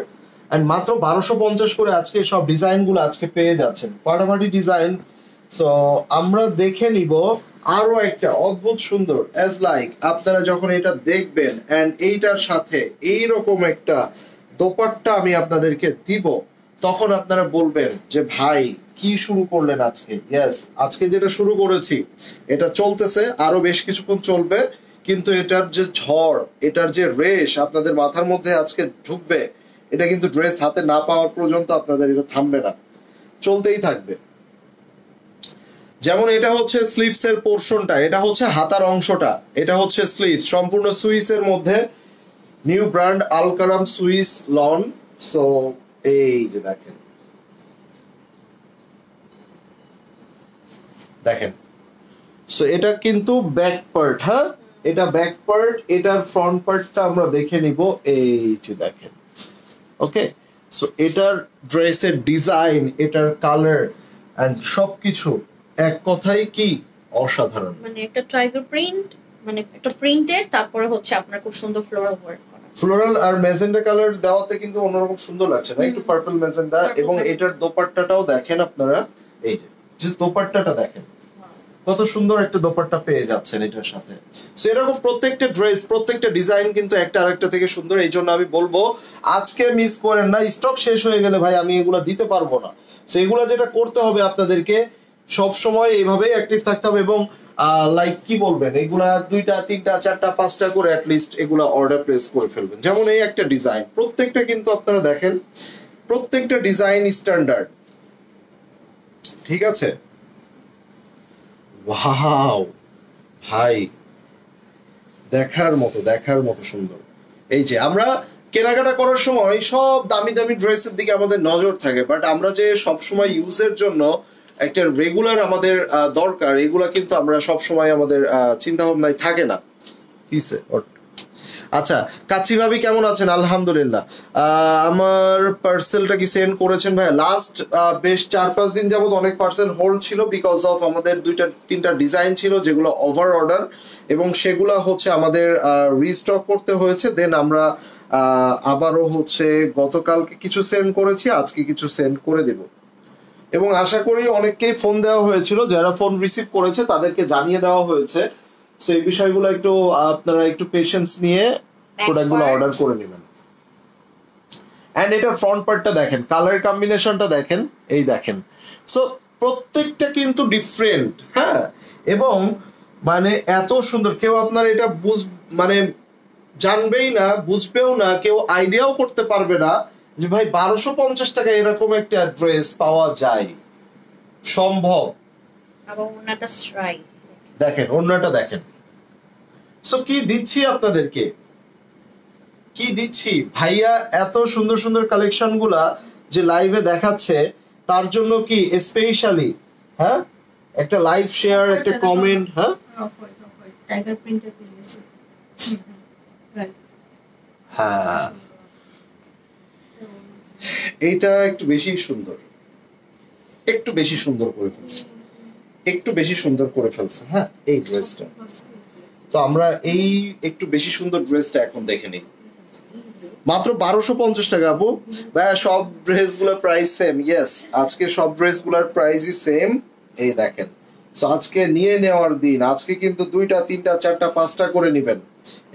এন্ড মাত্র 1250 করে আজকে সব ডিজাইন গুলো আজকে পেয়ে যাচ্ছেন, ফাটাফাটি ডিজাইন। সো আমরা দেখে নিব আরো একটা অদ্ভুত সুন্দর, অ্যাজ লাইক আপনারা যখন এটা দেখবেন এন্ড এইটার সাথে এইরকম একটা দোপাট্টা আমি আপনাদেরকে দিব, তখন আপনারা বলবেন যে ভাই কি শুরু করলেন আজকে। ইয়েস, আজকে যেটা শুরু করেছি এটা চলতেছে, আরো বেশ কিছুক্ষণ চলবে, কিন্তু এটার যে ঝড়, এটার যে রেশ আপনাদের মাথার মধ্যে আজকে ঢুকবে, এটা কিন্তু ড্রেস হাতে না পাওয়ার পর্যন্ত আপনাদের এটা থামবে না, চলতেই থাকবে। যেমন এটা হচ্ছে স্লিভস এর পোরশনটা, এটা হচ্ছে হাতার অংশটা, এটা হচ্ছে স্লিভস, সম্পূর্ণ সুইস এর মধ্যে, new brand Alkaram Swiss loan. So এই যে দেখেন, দেখেন সো এটা কিন্তু ব্যাক পার্ট, হ্যাঁ এটা ব্যাক পার্ট, এটার ফ্রন্ট পার্টটা আমরা দেখে নিব। এই যে দেখেন, ওকে। সো এটার ড্রেসের ডিজাইন, এটার কালার এন্ড সবকিছু এক কথাই কি অসাধারণ। মানে একটা টাইগার প্রিন্ট, মানে একটা প্রিন্টেড, তারপরে হচ্ছে আপনার খুব সুন্দর ফ্লোরাল ওয়ার্ক করা, ফ্লোরাল আর ম্যাজেন্ডা কালার দেওয়াতে কিন্তু অন্যরকম সুন্দর লাগছে না, একটু পার্পল ম্যাজেন্ডা। এবং এটার দোপাট্টাটাও দেখেন আপনারা, এই যে জাস্ট দোপাট্টাটা দেখেন কত সুন্দর একটা দোপাট্টা পেয়ে যাচ্ছেন এটার সাথে। সো এরকম প্রত্যেকটা ড্রেস, প্রত্যেকটা ডিজাইন কিন্তু একটা আরেকটা থেকে সুন্দর। এই জন্য আমি বলবো আজকে মিস করেন না, স্টক শেষ হয়ে গেলে ভাই আমি এগুলা দিতে পারবো না। সো এগুলা যেটা করতে হবে আপনাদেরকে সব সময় এইভাবেই অ্যাক্টিভ থাকতে হবে, এবং লাইক কি বলবেন, এগুলা 2টা 3টা 4টা 5টা করে অ্যাটলিস্ট এগুলা অর্ডার প্লেস করে ফেলবেন। যেমন এই একটা ডিজাইন, প্রত্যেকটা কিন্তু আপনারা দেখেন প্রত্যেকটা ডিজাইন স্ট্যান্ডার্ড, ঠিক আছে। ওয়াও ভাই, দেখার মতো সুন্দর। এই যে আমরা কেনাকাটা করার সময় সব দামি দামি ড্রেসের দিকে আমাদের নজর থাকে, বাট আমরা যে সব সময় ইউজের জন্য একটা রেগুলার আমাদের দরকার, এগুলা কিন্তু আমরা সব সময় আমাদের চিন্তা ভাবনায় থাকে না। কিসে আচ্ছা, কাচ্চি ভাবি কেমন আছেন? আলহামদুলিল্লাহ। আমার পার্সেলটা কি সেন্ড করেছেন ভাই? লাস্ট বেশ 4-5 দিন যাবত অনেক পার্সেল হোল্ড ছিল, বিকজ অফ আমাদের 2-3টা ডিজাইন ছিল যেগুলো ওভার অর্ডার, এবং সেগুলা হচ্ছে আমাদের রিস্টক করতে হয়েছে। দেন আমরা আবারও হচ্ছে গতকালকে কিছু সেন্ড করেছি, আজকে কিছু সেন্ড করে দেব। এবং আশা করি অনেককেই ফোন দেওয়া হয়েছিল, যারা ফোন রিসিভ করেছে তাদেরকে জানিয়ে দেওয়া হয়েছে। সেই বিষয়গুলো একটু আপনারা একটু পেশেন্স নিয়ে প্রোডাক্টগুলো অর্ডার করে নেবেন। এন্ড এটা ফ্রন্ট পার্টটা দেখেন, কালার কম্বিনেশনটা দেখেন, এই দেখেন। সো প্রত্যেকটা কিন্তু ডিফারেন্ট, হ্যাঁ, এবং মানে এত সুন্দর, কেউ আপনার এটা মানে জানবেই না, বুঝবেও না, কেউ আইডিয়াও করতে পারবে না যে ভাই 1250 টাকা এরকম একটা ড্রেস পাওয়া যায়, সম্ভব। এবং ওনাটা স্ট্রাইপ দেখেন, ওন্নাটা দেখেন। সো কি দিচ্ছি আপনাদেরকে, কি দিচ্ছি ভাইয়া, এত সুন্দর সুন্দর কালেকশন গুলা যে লাইভে দেখাচ্ছে, তার জন্য কি স্পেশালি হ্যাঁ একটা লাইভ শেয়ার, একটা কমেন্ট। হ্যাঁ টাইগার প্রিন্টের দিয়েছে, হ্যাঁ এইটা একটু বেশি সুন্দর, একটু বেশি সুন্দর করে ফেলছে। একটু বেশি সুন্দর করে ফেলছে। হ্যাঁ, এই ড্রেসটা তো আমরা এই একটু বেশি সুন্দর ড্রেসটা এখন দেখে নিই। মাত্র 1250 টাকা আপু। ভাইয়া সব ড্রেস গুলোর প্রাইস সেম? ইয়েস, আজকে সব ড্রেস গুলোর প্রাইসই সেম। এই দেখেন, তো আজকে নিয়ে নেওয়ার দিন। আজকে কিন্তু 2টা 3টা 4টা 5টা করে নেবেন।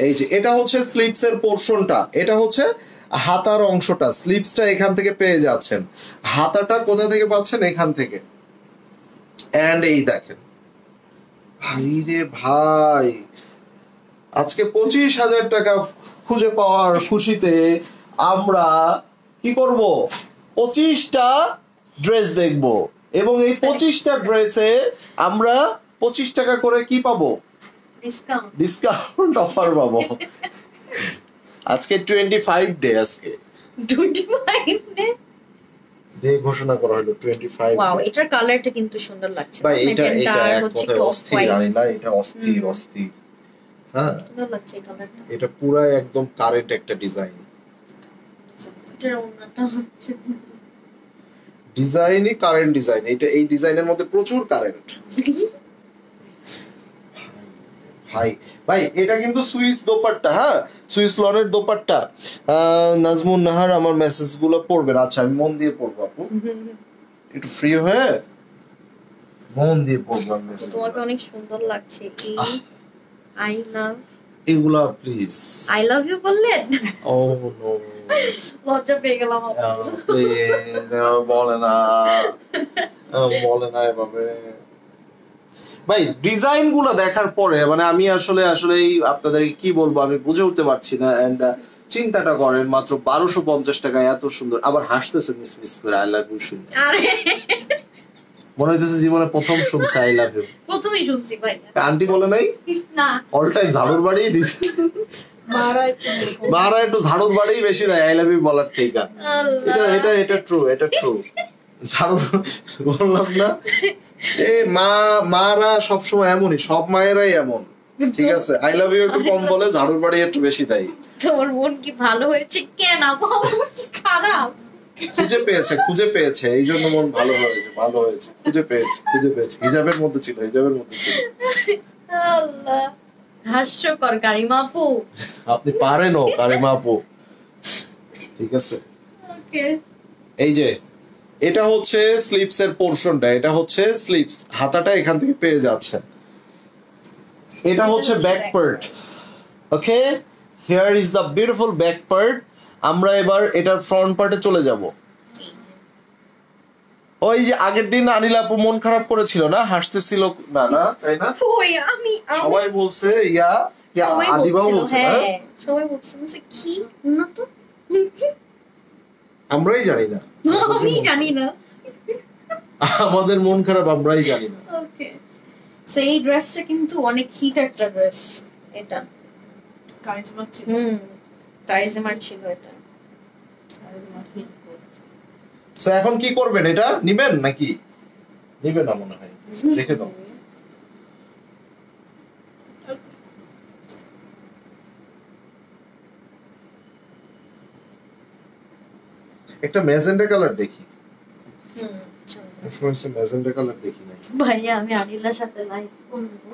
এই যে এটা হচ্ছে স্লিপস এর পোরশনটা, এটা হচ্ছে হাতার অংশটা। স্লিপসটা এখান থেকে পেয়ে যাচ্ছেন, হাতাটা কোথা থেকে পাচ্ছেন? এখান থেকে। এন্ড এই দেখেন, ভাই রে ভাই, আজকে 25,000 টাকা খুঁজে পাওয়ার খুশিতে আমরা কি করব? 25টা ড্রেস দেখব, এবং এই 25টা ড্রেসে আমরা 25 টাকা করে কি পাবো? ডিসকাউন্ট অফার পাবো। আজকে 25 ডে, আজকে 25 ডে ঘোষণা করা হলো 25। ওয়াও, এটার কালারটা কিন্তু সুন্দর লাগছে ভাই এটা ম্যাজেন্টা এটা আর এক হচ্ছে কথায় অফ অস্থির হোয়াইট। আনিলা, এটা অস্থির অস্থির। হ্যাঁ, সুন্দর লাগছে এই কালারটা। এটা পুরো একদম কারেন্ট একটা ডিজাইন। এটার ওন্নাটা হচ্ছে ডিজাইনই কারেন্ট ডিজাইন। এটা এই ডিজাইনের মধ্যে প্রচুর কারেন্ট। ভাই ভাই এটা কিন্তু সুইস দোপাট্টা। হ্যাঁ, সুইস লনের দোপাট্টা। নাজমুন নাহার আমার মেসেজ গুলো পড়বেন। আচ্ছা, আমি মন দিয়ে পড়বো আপু, একটু ফ্রি হয়ে মন দিয়ে পড়বো মেসেজ। তোমাকে অনেক সুন্দর লাগছে এই আই লাভ এগুলা প্লিজ। আই লাভ ইউ বললেন? ও নো, লজ্জা পেয়ে গেলাম। প্লিজ বলে না, বলে না এভাবে। ভাই ডিজাইন গুলো দেখার পরে মানে আমি আসলে আপনাদেরকে কি বলবো আমি বুঝে উঠতে পারছি না। এন্ড চিন্তাটা করেন, মাত্র 1250 টাকায় এত সুন্দর। আবার হাসতেছে মিস মিস করে আই লাভ ইউ শুনে। আরে মনে হইতেছে জীবনে প্রথম শুনছে আই লাভ ইউ। প্রথমেই শুনছি ভাই। আন্টি বলে নাই? না, অল টাইম ঝাড়ুর বাড়িই দিছে। মারা একটু ঝাড়ুর বাড়িই বেশি দেয় আই লাভ ইউ বলার থেকে। এটা এটা এটা ট্রু, এটা ট্রু। ঝাড়ু বললাম না, মারা সবসময় এমনই, সব মায়েরাই এমন। ঠিক আছে, আই লাভ ইউ একটু কম বলে, ঝাড়ুর বাড়ি একটু বেশি দেয়। তোমার মন কি ভালো হয়েছে? কেন আমার মন কি খারাপ? খুঁজে পেয়েছে এই জন্য মন ভালো হয়েছে, ভালো হয়েছে। খুঁজে পেয়েছে। হিজাবের মধ্যে ছিল। আল্লাহ, হাস্যকর কারিমা আপু। আপনি পারেনও কারিমা আপু। ঠিক আছে, ওকে। এই যে এটা হচ্ছে স্লিপস এর পোরশনটা, এটা হচ্ছে স্লিপস, হাতাটা এখান থেকে পেয়ে যাচ্ছে। এটা হচ্ছে back part. Okay, here is the beautiful back part. আমরা এবার এটার ফ্রন্ট পার্টে চলে যাব। ওই যে আগের দিন আনিল আপু মন খারাপ করেছিল না, হাসতেছিল না, না তাই না? ওই আমি সবাই বলছে আদিবাও বলছে না, সবাই বলছে কি না তো, আমরাই জানি না। আমি জানি না, আমাদের মন খারাপ আমরাই জানি না। ওকে, সো এই ড্রেসটা কিন্তু অনেক হিট একটা ড্রেস। এটা কারিজমা ছিল। কারিজমা ছিল এটা। সো এখন কি করবেন? এটা নিবেন নাকি নিবেন না? মনে হয় রেখে দাও। একটা ম্যাজেন্টা কালার দেখি। ম্যাজেন্টা কালার দেখি না ভাইয়া, আমি আনিলার সাথে লাইভ করবো।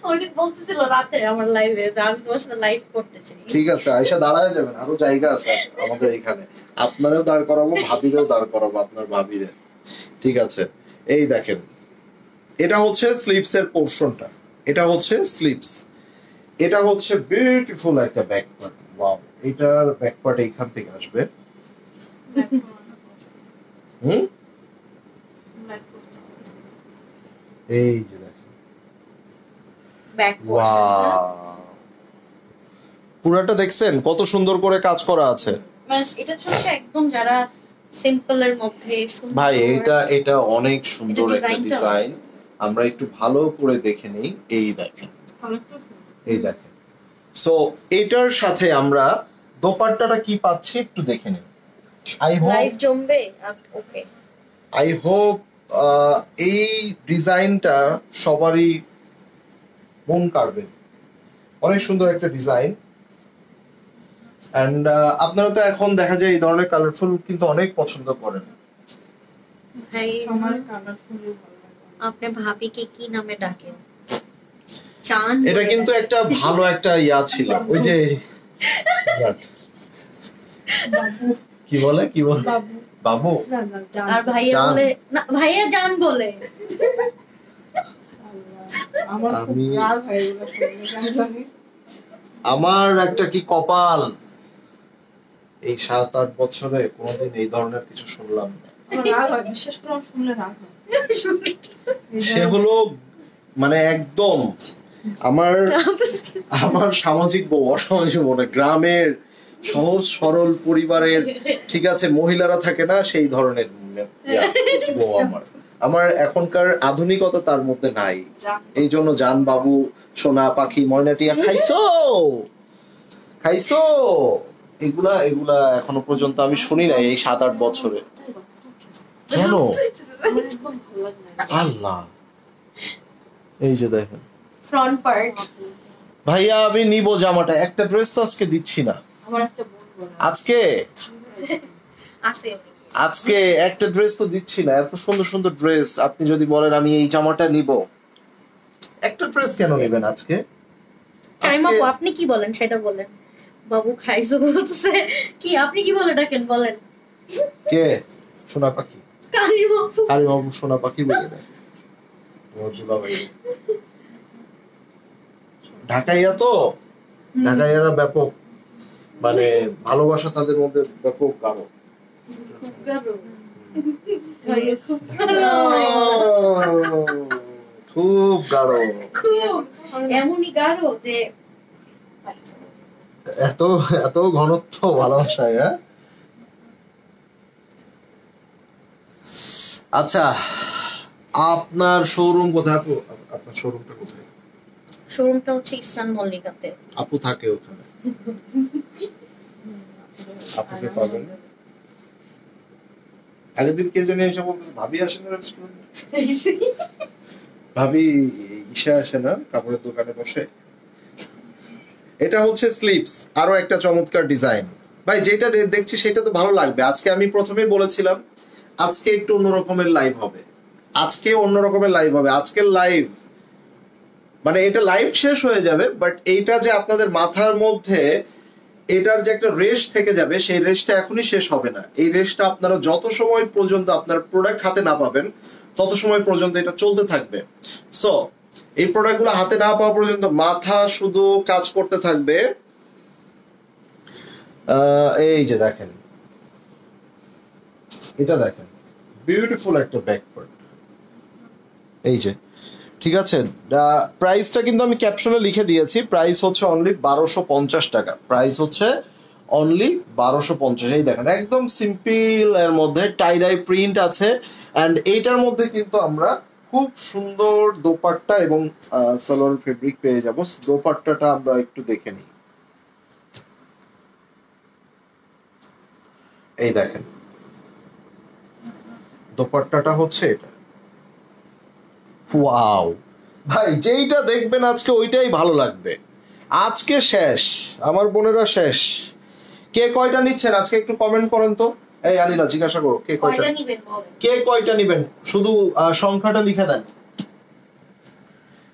ওই দিন বলতেছিল রাতে আমার লাইভে যে আমি তোমার সাথে লাইভ করতে চাই। ঠিক আছে, আয়শা দাঁড়ায় যাবেন, আরো জায়গা আছে আমাদের এখানে। আপনারেও দাঁড় করাবো, ভাবিরেও দাঁড় করাবো, আপনার ভাবিরে। ঠিক আছে, এই দেখেন, এটা হচ্ছে স্লিপস এর পোরশনটা। এটা হচ্ছে স্লিপস, এটা হচ্ছে বিউটিফুল একটা ব্যাক পার্ট। ওয়াও, এটার ব্যাক পার্ট এইখান থেকে আসবে। এই যে দেখেন, পুরাটা দেখছেন কত সুন্দর করে কাজ করা আছে। এটা হচ্ছে একদম যারা সিম্পল এর মধ্যে সুন্দর। ভাই এটা অনেক সুন্দর একটা ডিজাইন। আমরা একটু ভালো করে দেখে নেই। এই দেখেন, সো এটার সাথে আমরা দোপাট্টাটা কি পাচ্ছি একটু দেখে নিন। লাইভ জমবে। ওকে, আই হোপ এই ডিজাইনটা সবারই মন কাড়বে। অনেক সুন্দর একটা ডিজাইন। এন্ড আপনারা তো এখন দেখা যায় এই ধরনের কালারফুল কিন্তু অনেক পছন্দ করেন। আপনি ভাবিকে কি নামে ডাকেন? চান এটা বলে কিন্তু ডাকেন। একটা ভালো একটা ইয়া ছিল, ওই যে বাবু কি বলে বাবু বাবু। না না জান আর ভাইয়া জান। বলে না, ভাইয়া জান বলে। আল্লাহ, আমার খুব আমি- রাগ হয় এগুলো শুনলে, কেন জানি। আমার একটা কি কপাল, এই 7-8 বছরে কোনোদিন এই ধরনের কিছু শুনলাম না। আমার রাগ হয়, বিশ্বাস করে আমার শুনলে রাগ হয়। এই সে ধরনের- হলো মানে একদম আমার আমার সামাজিক বউ, অসামাজিক বউ না, গ্রামের সহজ সরল পরিবারের, ঠিক আছে, মহিলারা থাকে না সেই ধরনের বউ আমার। আমার এখনকার আধুনিকতা তার মধ্যে নাই, এই জন্য জান বাবু, সোনা পাখি, ময়নাটিয়া, খাইছো খাইছো, এগুলা এগুলা এখনো পর্যন্ত আমি শুনি নাই এই 7-8 বছরে। কেন? আমার একদম ভালো লাগে না। আল্লাহ, এই যে দেখেন ফ্রন্ট পার্ট। ভাইয়া আমি নিবো জামাটা, একটা ড্রেস তো আজকে দিচ্ছি না। আমার একটা বোন বলে আজকে আছে আজকে একটা ড্রেস তো দিচ্ছি না, এত সুন্দর সুন্দর ড্রেস, আপনি যদি বলেন আমি এই জামাটা নিব, একটা ড্রেস কেন নেবেন আজকে? টাইম আজকে আপু, আপনি কি বলেন সেটা বলেন। বাবু খাইছো বলতেছে, কি আপনি কি বলে ডাকেন বলেন। কে? সোনা পাখি, কালিম আপু। আরে বাবু সোনা পাখি বলে দেয় তোমার দুলাভাই। ঢাকাইয়া তো, ঢাকাইয়ারা ব্যাপক, মানে ভালোবাসা তাদের মধ্যে ব্যাপক গাঢ়। খুব গাঢ়। খুব গাঢ়, খুব এমনই গাঢ় যে এত এত ঘনত্ব ভালোবাসায়। হ্যাঁ, আচ্ছা, আপনার শোরুম কোথায় আপু? আপনার শোরুমটা কোথায়? শোরুমটা হচ্ছে ইস্টার্ন মল্লিকাতে। আপু থাকে ওখানে, আপুকে পাবেন। আগের দিন কে জানি এসে বলতেছে ভাবি আসে না রেস্টুরেন্টে, ভাবি ঈশা আসে না কাপড়ের দোকানে বসে। এটা হচ্ছে স্লিপস, আরো একটা চমৎকার ডিজাইন। ভাই যেটা দেখছি সেটা তো ভালো লাগবে। আজকে আমি প্রথমে বলেছিলাম আজকে একটু অন্য রকমের লাইভ হবে, আজকে অন্য রকমের লাইভ হবে। আজকের লাইভ মানে এটা লাইভ শেষ হয়ে যাবে, বাট এইটা যে আপনাদের মাথার মধ্যে এটার যে একটা রেশ থেকে যাবে, সেই রেশটা এখনই শেষ হবে না। এই রেশটা আপনারা যত সময় পর্যন্ত আপনার প্রোডাক্ট হাতে না পাবেন তত সময় পর্যন্ত এটা চলতে থাকবে। সো এই প্রোডাক্টগুলো হাতে না পাওয়া পর্যন্ত মাথা শুধু কাজ করতে থাকবে। এই যে দেখেন, এটা দেখেন, বিউটিফুল একটা ব্যাক পার্ট, এই যে, ঠিক আছে। প্রাইসটা কিন্তু আমি ক্যাপশনে লিখে দিয়েছি, প্রাইস হচ্ছে অনলি 1250 টাকা, প্রাইস হচ্ছে অনলি 1250। এই দেখেন একদম সিম্পল এর মধ্যে টাই ডাই প্রিন্ট আছে, এন্ড এইটার মধ্যে কিন্তু আমরা খুব সুন্দর দোপাট্টা এবং সালোয়ার ফেব্রিক পেয়ে যাব। দোপাট্টাটা আমরা একটু দেখে নিই, এই দেখেন দোপাট্টাটা হচ্ছে এটা। ওয়াও ভাই, যেইটা দেখবেন আজকে ওইটাই ভালো লাগবে। আজকে শেষ আমার বোনেরা, শেষ। কে কয়টা নিচ্ছেন আজকে একটু কমেন্ট করেন তো। এই আনিলা জিজ্ঞাসা করো কে কয়টা, কয়টা নিবেন বলেন। কে কয়টা নিবেন, শুধু সংখ্যাটা লিখে দেন।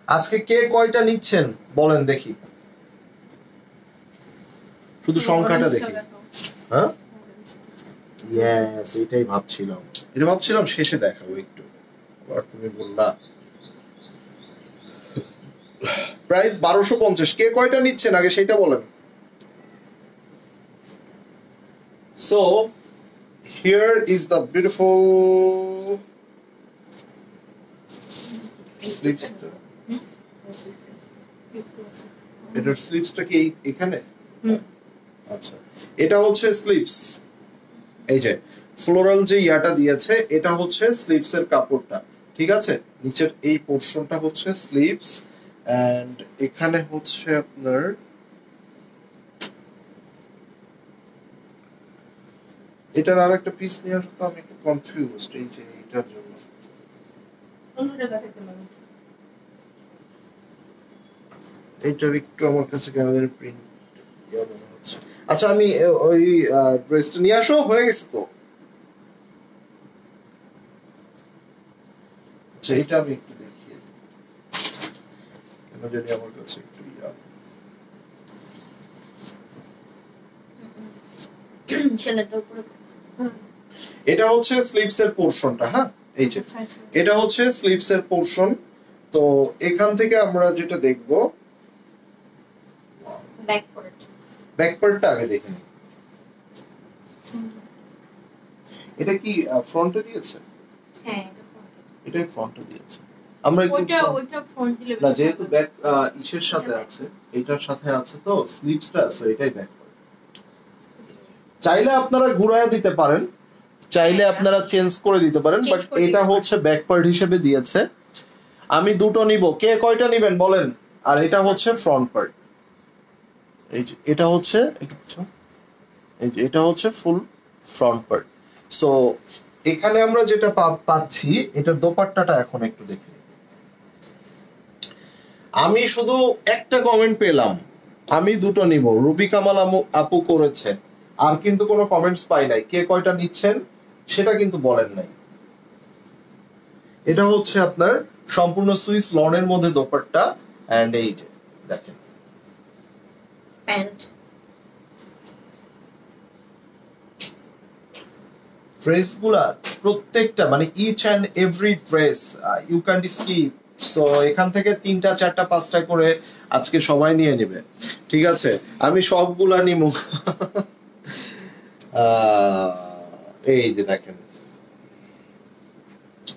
আজকে কে কয়টা নিচ্ছেন বলেন দেখি, শুধু সংখ্যাটা দেখি। হ্যাঁ, ইয়েস, এটাই ভাবছিলাম, এটা ভাবছিলাম শেষে দেখাবো একটু, আবার তুমি বললা। প্রাইস 1250, কে কয়টা নিচ্ছেন আগে সেটা বলেন। So here is the beautiful স্লিপসটা। এটার স্লিপসটা কি এখানে? আচ্ছা, এটা হচ্ছে স্লিপস। এই যে ফ্লোরাল যে ইয়াটা দিয়েছে এটা হচ্ছে স্লিপস এর কাপড়টা, ঠিক আছে। নিচের এই পোরশনটা হচ্ছে স্লিপস, এন্ড এখানে হচ্ছে আপনার এটার আর একটা পিস নিয়ে আসতো, আমি একটু কনফিউজড এই যে এটার জন্য। অন্য জায়গা থেকে লাগে। এটার একটু আমার কাছে কেন জানি প্রিন্ট ইয়া মনে হচ্ছে। আচ্ছা, আমি ওই ড্রেসটা নিয়ে আসো, হয়ে গেছে তো। আচ্ছা এটা আমি একটু দেখিয়ে দিই। কেন জানি আমার কাছে একটু সেলের উপরে এটা হচ্ছে স্লিভস এর পোরশনটা, হ্যাঁ এই যে এটা হচ্ছে স্লিভস এর পোরশন। তো এখান থেকে আমরা যেটা দেখব ব্যাক পার্ট, ব্যাক পার্টটা আগে দেখে নিই। এটা কি ফ্রন্টে দিয়েছে? হ্যাঁ এটা ফ্রন্টে দিয়েছে। আমরা একটু ওইটা ফ্রন্ট দিলে না, যেহেতু ব্যাক ইসের সাথে আছে, এটার সাথে আছে তো স্লিভসটা, সো এটাই ব্যাক পার্ট। চাইলে আপনারা ঘুরায় দিতে পারেন, চাইলে আপনারা চেঞ্জ করে দিতে পারেন, বাট এটা হচ্ছে ব্যাক পার্ট হিসেবে দিয়েছে। আমি দুটো নিব, কে কয়টা নেবেন বলেন। আর এটা হচ্ছে ফ্রন্ট পার্ট, এই যে এটা হচ্ছে এই যে এটা হচ্ছে ফুল ফ্রন্ট পার্ট। সো এখানে আমরা যেটা পাচ্ছি এটার দোপাট্টাটা এখন একটু দেখে নিই। আমি শুধু একটা কমেন্ট পেলাম, আমি দুটো নিব, রুবি কামাল আপু করেছে, আর কিন্তু কোনো কমেন্টস পাই নাই। কে কয়টা নিচ্ছেন সেটা কিন্তু বলেন নাই। এটা হচ্ছে আপনার সম্পূর্ণ সুইস লনের মধ্যে দোপাট্টা, এন্ড এই যে দেখেন প্যান্ট। ড্রেসগুলা প্রত্যেকটা মানে each and every dress you can skip. So এখান থেকে 3টা 4টা 5টা করে আজকে সবাই নিয়ে নেবে, ঠিক আছে? আমি সবগুলা নিব। এই যে দেখেন,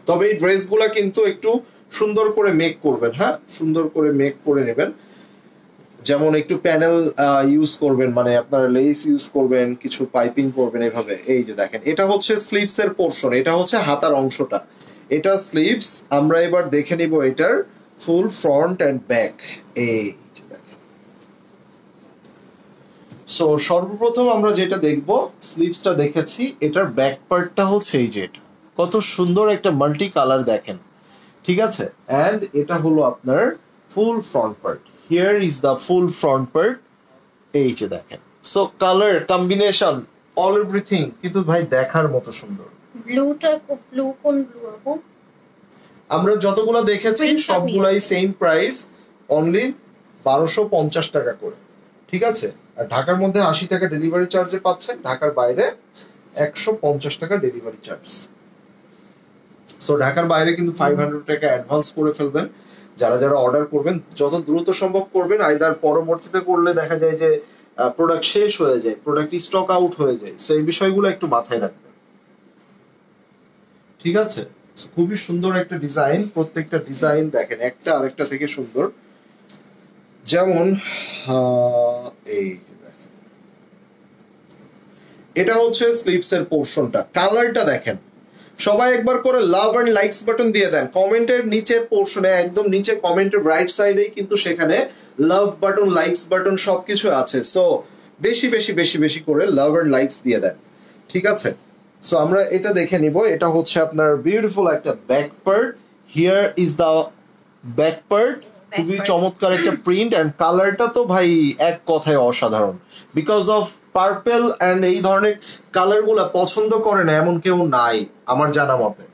তবে এই ড্রেসগুলা কিন্তু একটু সুন্দর করে মেক করবেন, হ্যাঁ সুন্দর করে মেক করে নেবেন। যেমন একটু প্যানেল ইউজ করবেন, মানে আপনারা লেস ইউজ করবেন, কিছু পাইপিং করবেন এভাবে। এই যে দেখেন, এটা হচ্ছে স্লিভস এর পোরশন, এটা হচ্ছে হাতার অংশটা, এটা স্লিভস। আমরা এবার দেখে নিব এটার ফুল ফ্রন্ট এন্ড ব্যাক। এই যে দেখেন, সো সর্বপ্রথম আমরা যেটা দেখব, স্লিভসটা দেখেছি, এটার ব্যাক পার্টটা হচ্ছে এই যে এটা কত সুন্দর একটা মাল্টি কালার দেখেন, ঠিক আছে? এন্ড এটা হলো আপনার ফুল front part. Here is the full front part. এই যে দেখেন, so colour combination all everything কিন্তু ভাই দেখার মতো সুন্দর। ব্লুটা ব্লু কোন ব্লু আপু? আমরা যতগুলো দেখেছি Screenshot সবগুলাই নিয়ে সেম প্রাইস, অনলি 1250 টাকা করে, ঠিক আছে? আর ঢাকার মধ্যে 80 টাকা ডেলিভারি চার্জে পাচ্ছেন, ঢাকার বাইরে 150 টাকা ডেলিভারি চার্জ। সো ঢাকার বাইরে কিন্তু 500 টাকা অ্যাডভান্স করে ফেলবেন। যারা যারা অর্ডার করবেন যত দ্রুত সম্ভব করবেন, আইদার পরবর্তীতে করলে দেখা যায় যে প্রোডাক্ট শেষ হয়ে যায়, প্রোডাক্ট স্টক আউট হয়ে যায়। সো এই বিষয়গুলো একটু মাথায় রাখবেন, ঠিক আছে? খুবই সুন্দর একটা ডিজাইন, প্রত্যেকটা ডিজাইন দেখেন একটা আরেকটা থেকে সুন্দর। যেমন এই দেখেন, এটা হচ্ছে স্লিভস এর পোরশনটা, কালারটা দেখেন। সবাই একবার করে লাভ এন্ড লাইকস বাটন দিয়ে দেন কমেন্টের নিচের পোরশনে, একদম নিচে কমেন্টের রাইট সাইডেই কিন্তু সেখানে লাভ বাটন, লাইকস বাটন সবকিছু আছে। সো বেশি বেশি বেশি বেশি করে লাভ এন্ড লাইকস দিয়ে দেন, ঠিক আছে? সো আমরা এটা দেখে নিব। এটা হচ্ছে আপনার বিউটিফুল একটা back part. Here is the back part, খুবই চমৎকার একটা প্রিন্ট, এন্ড কালারটা তো ভাই এক কথায় অসাধারণ। বিকজ অফ পার্পল এন্ড এই ধরনের কালার গুলা পছন্দ করে না এমন কেউ নাই আমার জানা মতে।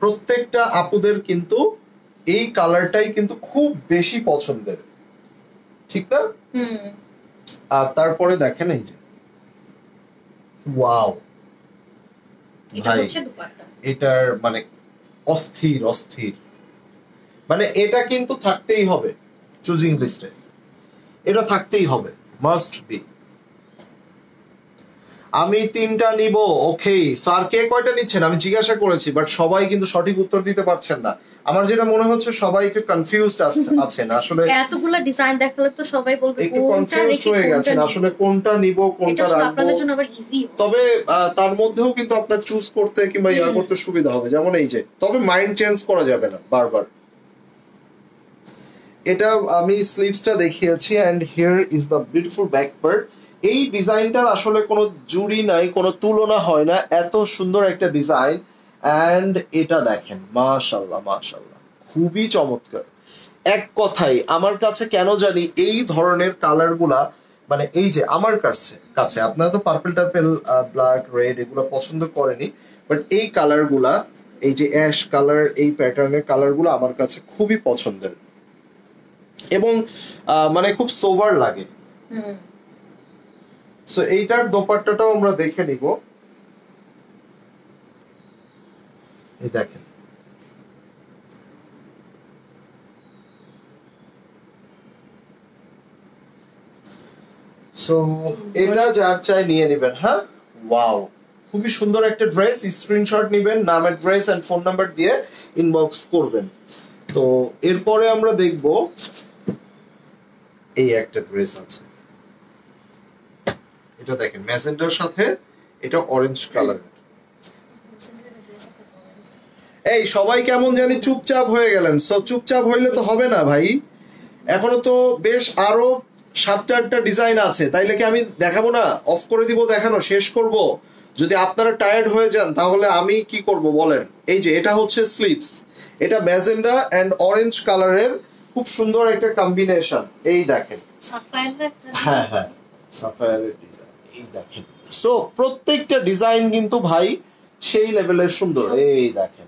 প্রত্যেকটা আপুদের কিন্তু এই কালারটাই কিন্তু খুব বেশি পছন্দের, ঠিক না? আর তারপরে দেখেন এই যে ওয়াও ভাই, এটার মানে অস্থির অস্থির, মানে এটা কিন্তু থাকতেই হবে চুজিং লিস্টে, এটা থাকতেই হবে, মাস্ট বি। আমি 3টা নিব, ওকে। স্যার কে কয়টা নিচ্ছেন আমি জিজ্ঞাসা করেছি, বাট সবাই কিন্তু সঠিক উত্তর দিতে পারছেন না। আমার যেটা মনে হচ্ছে সবাই একটু কনফিউজড আছেন আসলে, এতগুলা ডিজাইন দেখালে তো সবাই বলবে একটু কনফিউজড হয়ে গেছেন আসলে কোনটা নিব কোনটা রাখবো। আপনাদের জন্য আবার ইজি, তবে তার মধ্যেও কিন্তু আপনার চুজ করতে কিংবা ইয়া করতে সুবিধা হবে, যেমন এই যে, তবে মাইন্ড চেঞ্জ করা যাবে না বারবার। এটা আমি স্লিভসটা দেখিয়েছি, and here is the beautiful back part. এই ডিজাইনটার আসলে কোনো জুড়ি নাই, কোনো তুলনা হয় না, এত সুন্দর একটা ডিজাইন। এন্ড এটা দেখেন, মাশাআল্লাহ মাশাআল্লাহ, খুবই চমৎকার। এক কথাই আমার কাছে কেন জানি এই ধরনের কালার গুলা, মানে এই যে আমার কাছে আপনারা তো পার্পল টার্পেল ব্ল্যাক রেড এগুলো পছন্দ করেনি, বাট এই কালার গুলা এই যে অ্যাশ কালার, এই প্যাটার্নের কালারগুলো আমার কাছে খুবই পছন্দের এবং মানে খুব সোভার লাগে। সো এইটার দোপাট্টাটাও আমরা দেখে নিব। এই দেখেন, সো এটা যার চাই নিয়ে নেবেন। হ্যাঁ, ওয়াও, খুবই সুন্দর একটা ড্রেস। স্ক্রিনশট নেবেন, নাম অ্যাড্রেস এন্ড ফোন নাম্বার দিয়ে ইনবক্স করবেন। তো এরপরে আমরা দেখব এই একটা ড্রেস আছে, এটা দেখেন ম্যাজেন্ডার সাথে এটা অরেঞ্জ কালার। এই সবাই কেমন জানি চুপচাপ হয়ে গেলেন। সো চুপচাপ হইলে তো হবে না ভাই, এখনো তো বেশ আরো 7-8টা ডিজাইন আছে, তাইলে কি আমি দেখাবো না? অফ করে দিব, দেখানো শেষ করব? যদি আপনারা টায়ার্ড হয়ে যান তাহলে আমি কি করব বলেন? এই যে এটা হচ্ছে স্লিভস, এটা ম্যাজেন্ডা এন্ড অরেঞ্জ কালারের খুব সুন্দর একটা কম্বিনেশন। এই দেখেন, হ্যাঁ হ্যাঁ, সাফায়ারের ডিজাইন। এই দেখেন, সো প্রত্যেকটা ডিজাইন কিন্তু ভাই সেই লেভেলের সুন্দর। এই দেখেন,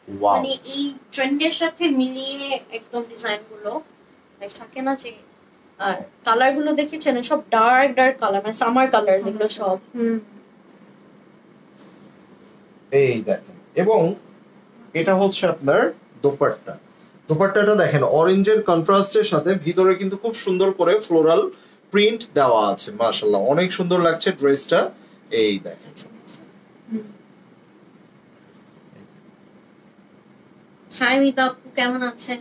ওয়াও, মানে এই ট্রেন্ডের সাথে মিলিয়ে একদম ডিজাইন গুলো থাকে না যে, আর কালার গুলো দেখেছেন সব ডার্ক ডার্ক কালার, মানে সামার কালার যেগুলো সব। এই দেখেন, এবং এটা হচ্ছে আপনার দোপাট্টা। দোপাট্টাটা দেখেন অরেঞ্জের কন্ট্রাস্টের সাথে ভিতরে কিন্তু খুব সুন্দর করে ফ্লোরাল প্রিন্ট দেওয়া আছে। মাশাআল্লাহ, অনেক সুন্দর লাগছে ড্রেসটা। এই দেখেন, হাই মিতা আপু, কেমন আছেন?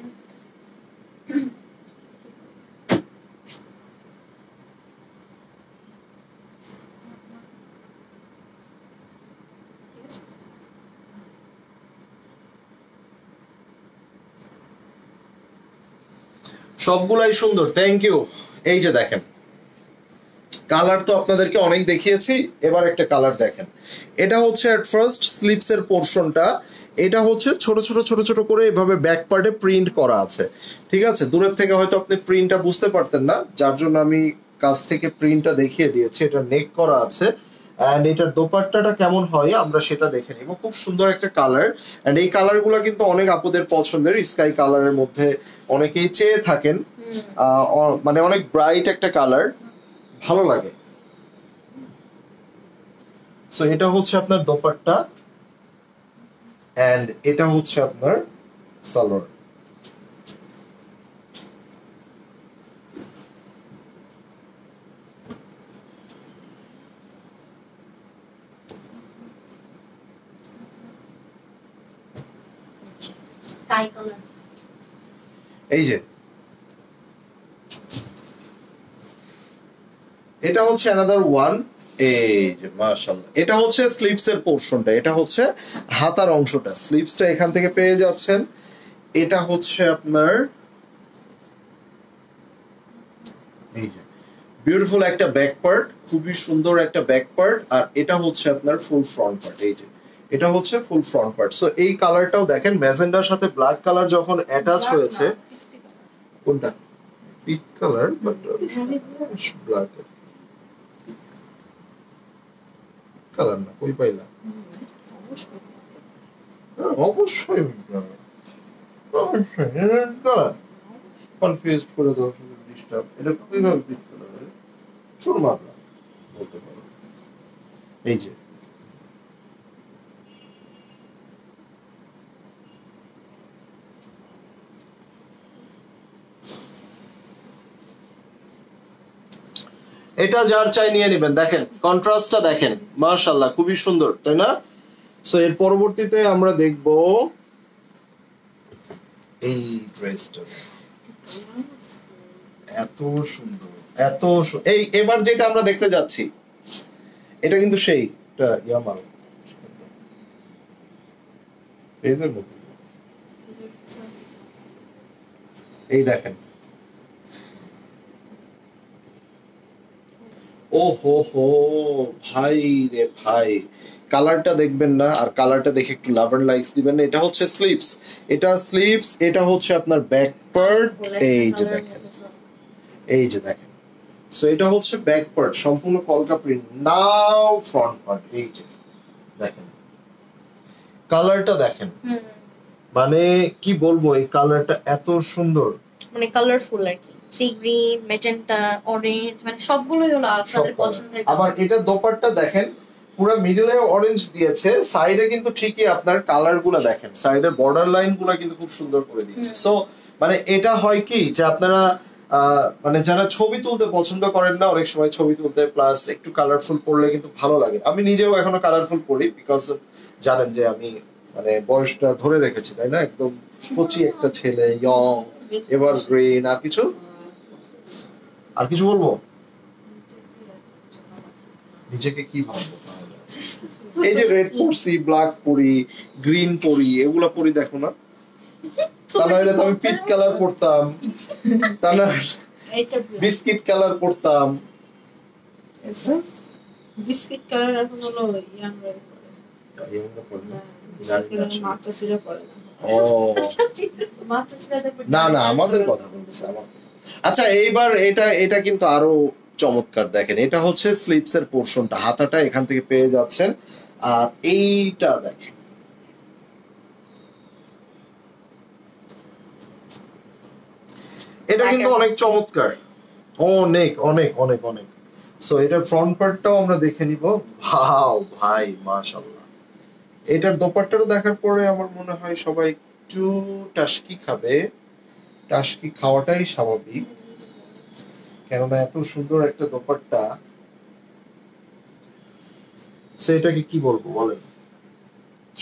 সবগুলাই সুন্দর, থ্যাংক ইউ। এই যে দেখেন, কালার তো আপনাদেরকে অনেক দেখিয়েছি, এবার একটা কালার দেখেন। এটা হচ্ছে এট ফার্স্ট স্লিপস এর পোরশনটা, এটা হচ্ছে ছোট ছোট ছোট ছোট করে এভাবে ব্যাক পার্টে প্রিন্ট করা আছে। ঠিক আছে, দূরের থেকে হয়তো আপনি প্রিন্টটা বুঝতে পারতেন না, যার জন্য আমি কাছ থেকে প্রিন্টটা দেখিয়ে দিয়েছি। এটা নেক করা আছে, এন্ড এটার দোপাট্টাটা কেমন হয় আমরা সেটা দেখে নিব। খুব সুন্দর একটা কালার, এন্ড এই কালারগুলো কিন্তু অনেক আপুদের পছন্দের। স্কাই কালারের মধ্যে অনেকেই চেয়ে থাকেন, মানে অনেক ব্রাইট একটা কালার, ভালো লাগে। সো এটা হচ্ছে আপনার দোপাট্টা, এন্ড এটা হচ্ছে আপনার সালোয়ার। স্কাই কালার, এই যে এটা হচ্ছে অ্যানাদার ওয়ান। এই যে মাশাআল্লাহ, এটা হচ্ছে স্লিভস এর পোরশনটা, এটা হচ্ছে হাতার অংশটা। স্লিভসটা এখান থেকে পেয়ে যাচ্ছেন। এটা হচ্ছে আপনার এই যে বিউটিফুল একটা ব্যাক পার্ট, খুবই সুন্দর একটা ব্যাক পার্ট, আর এটা হচ্ছে আপনার ফুল ফ্রন্ট পার্ট। এই যে এটা হচ্ছে ফুল ফ্রন্ট পার্ট। সো এই কালারটাও দেখেন, ম্যাজেন্ডার সাথে ব্ল্যাক কালার যখন অ্যাটাচ হয়েছে। কোনটা? Pink colour, but black colour না, কই পাইলা? অবশ্যই কালার কনফিউজ করে দাও, ডিস্টার্ব। এটা কিভাবে পিঙ্ক কালার? সুরমা বলতে পারো। এই যে এটা যার চাই নিয়ে নেবেন। দেখেন কন্ট্রাস্টটা দেখেন, মাশাআল্লাহ খুবই সুন্দর, তাই না? সো এর পরবর্তীতে আমরা দেখব এই ড্রেসটা। এত সুন্দর, এই এবার যেটা আমরা দেখতে যাচ্ছি এটা কিন্তু সেই ইয়ামাল পেজের মধ্যে। এই দেখেন, ও হো হো ভাই রে ভাই, কালারটা দেখবেন না, আর কালারটা দেখে একটু লাভ এন্ড লাইকস দিবেন না। এটা হচ্ছে স্লিভস, এটা স্লিভস, এটা হচ্ছে আপনার ব্যাক পার্ট। এই যে দেখেন, এই যে দেখেন, সো এটা হচ্ছে ব্যাক পার্ট, সম্পূর্ণ কলকা প্রিন্ট। নাও ফ্রন্ট পার্ট, এই যে দেখেন, কালারটা দেখেন, মানে কি বলবো, এই কালারটা এত সুন্দর, মানে কালারফুল আর কি, সি গ্রিন, ম্যাজেন্টা, অরেঞ্জ, মানে সবগুলোই হলো আপনাদের পছন্দের। আবার এটা দোপাট্টা দেখেন, পুরো মিডলে অরেঞ্জ দিয়েছে, সাইডে কিন্তু ঠিকই আপনার কালার গুলা দেখেন, সাইডের বর্ডার লাইন গুলা কিন্তু খুব সুন্দর করে দিয়েছে। সো মানে এটা হয় কি যে আপনারা মানে যারা ছবি তুলতে পছন্দ করেন না, অনেক সময় ছবি তুলতে প্লাস একটু কালারফুল পড়লে কিন্তু ভালো লাগে। আমি নিজেও এখনো কালারফুল পড়ি, বিকজ জানেন যে আমি মানে বয়সটা ধরে রেখেছি, তাই না, একদম কচি একটা ছেলে, ইয়ং, এভারগ্রিন। আর কিছু বলবো, নিজেকে কি ভাববো তাহলে? এই যে রেড পড়ছি, ব্ল্যাক পরি, গ্রিন পরি, এগুলা পরি দেখো না, তা না হলে তো আমি পিট কালার পড়তাম, তা না বিস্কিট কালার পড়তাম। বিস্কিট কালার এখন হলো ইয়াং রেড পরে, মাচা সিরা পরে না। ও না না, আমাদের কথা বলছি আমার। আচ্ছা এইবার এটা কিন্তু আরো চমৎকার, দেখেন এটা হচ্ছে স্লিপস এর পোরশনটা, হাতাটা এখান থেকে পেয়ে যাচ্ছেন। আর এইটা দেখেন, এটা কিন্তু অনেক চমৎকার, অনেক অনেক অনেক অনেক। সো এটা ফ্রন্ট পার্টটাও আমরা দেখে নিব। ওয়াও ভাই মাশাআল্লাহ, এটার দোপাট্টাটা দেখার পরে আমার মনে হয় সবাই একটু টাস্কি খাবে। টাস্কি খাওয়াটাই স্বাভাবিক, কেননা এত সুন্দর একটা দোপাট্টা। সেটাকে কি বলবো বলেন,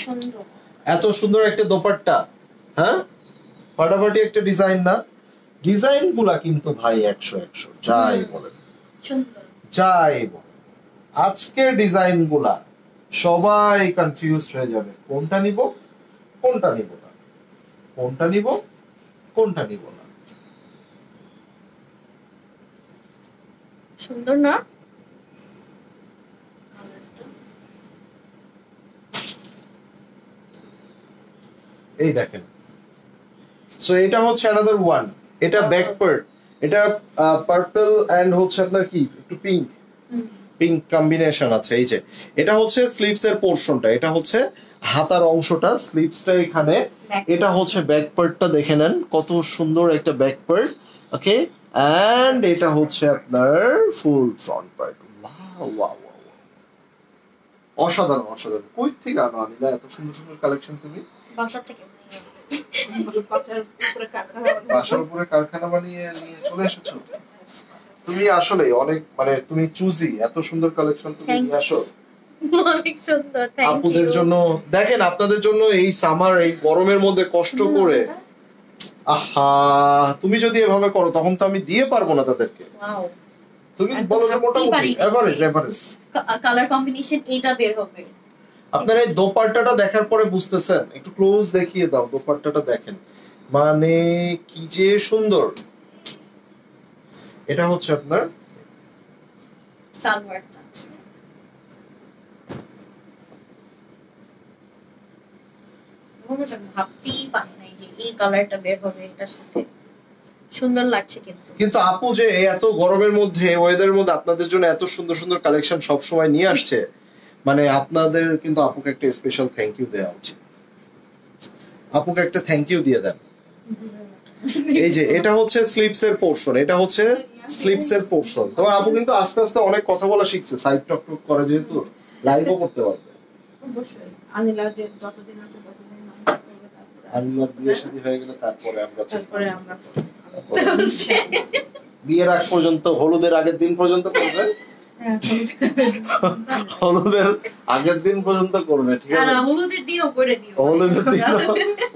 সুন্দর, এত সুন্দর একটা দোপাট্টা, হ্যাঁ ফাটাফাটি একটা ডিজাইন না? ডিজাইন গুলা কিন্তু ভাই 100 যাই বলেন, সুন্দর, যাই বলেন, আজকের ডিজাইন গুলা সবাই কনফিউজ হয়ে যাবে, কোনটা নিব কোনটা নিব না, কোনটা নিব কোনটা নিব না। সুন্দর না? এই দেখেন, সো এটা হচ্ছে another one, এটা ব্যাক পার্ট, এটা পার্পল এন্ড হচ্ছে আপনার কি একটু পিঙ্ক, পিঙ্ক কম্বিনেশন আছে। এই যে এটা হচ্ছে স্লিভস এর পোরশনটা, এটা হচ্ছে হাতার অংশটা, স্লিভসটা এখানে, এটা হচ্ছে ব্যাক পার্টটা, দেখে নেন কত সুন্দর একটা ব্যাক পার্ট। ওকে, এন্ড এটা হচ্ছে আপনার ফুল ফ্রন্ট পার্ট। ওয়াও ওয়াও অসাধারণ অসাধারণ। কই থেকে আনো আনিলা এত সুন্দর সুন্দর কালেকশন তুমি? বাসা থেকে বাসার উপরে কারখানা বানিয়ে নিয়ে চলে এসেছো তুমি। আসলে অনেক মানে তুমি চুজি, এত সুন্দর কালেকশন তুমি নিয়ে আসো অনেক সুন্দর। থ্যাংক ইউ আপুদের জন্য। দেখেন আপনাদের জন্য এই সামার, এই গরমের মধ্যে কষ্ট করে, আহা তুমি যদি এভাবে করো তখন তো আমি দিয়ে পারবো না তাদেরকে। ওয়াও, তুমি বলো যে মোটামুটি এভারেজ এভারেজ কালার কম্বিনেশন এটা বের হবে। আপনারা এই দোপাট্টাটা দেখার পরে বুঝতেছেন, একটু ক্লোজ দেখিয়ে দাও দোপাট্টাটা দেখেন, মানে কি যে সুন্দর। এটা হচ্ছে আপনার সালোয়ারটা, ভাবতেই পারি নাই যে এই কালারটা বের হবে এটার সাথে, সুন্দর লাগছে। কিন্তু আপু যে এত গরমের মধ্যে, ওয়েদারের মধ্যে আপনাদের জন্য এত সুন্দর সুন্দর কালেকশন সব সময় নিয়ে আসছে, মানে আপনাদের কিন্তু আপুকে একটা স্পেশাল থ্যাংক ইউ দেওয়া উচিত। আপুকে একটা থ্যাংক ইউ দিয়ে দেন। এই যে এটা হচ্ছে স্লিপস এর পোরশন, এটা হচ্ছে স্লিপস এর পোরশন। তো আপু কিন্তু আস্তে আস্তে অনেক কথা বলা শিখছে, সাইড টক টক করে, যেহেতু লাইভও করতে পারবে। অবশ্যই আনিলা যে যতদিন আছে ততদিন আনিলার বিয়ে শাদী হয়ে গেলে তারপরে আমরা বিয়ের আগ পর্যন্ত, হলুদের আগের দিন পর্যন্ত করবে, হলুদের আগের দিন পর্যন্ত করবে, ঠিক আছে? হলুদের দিনও করে দিও,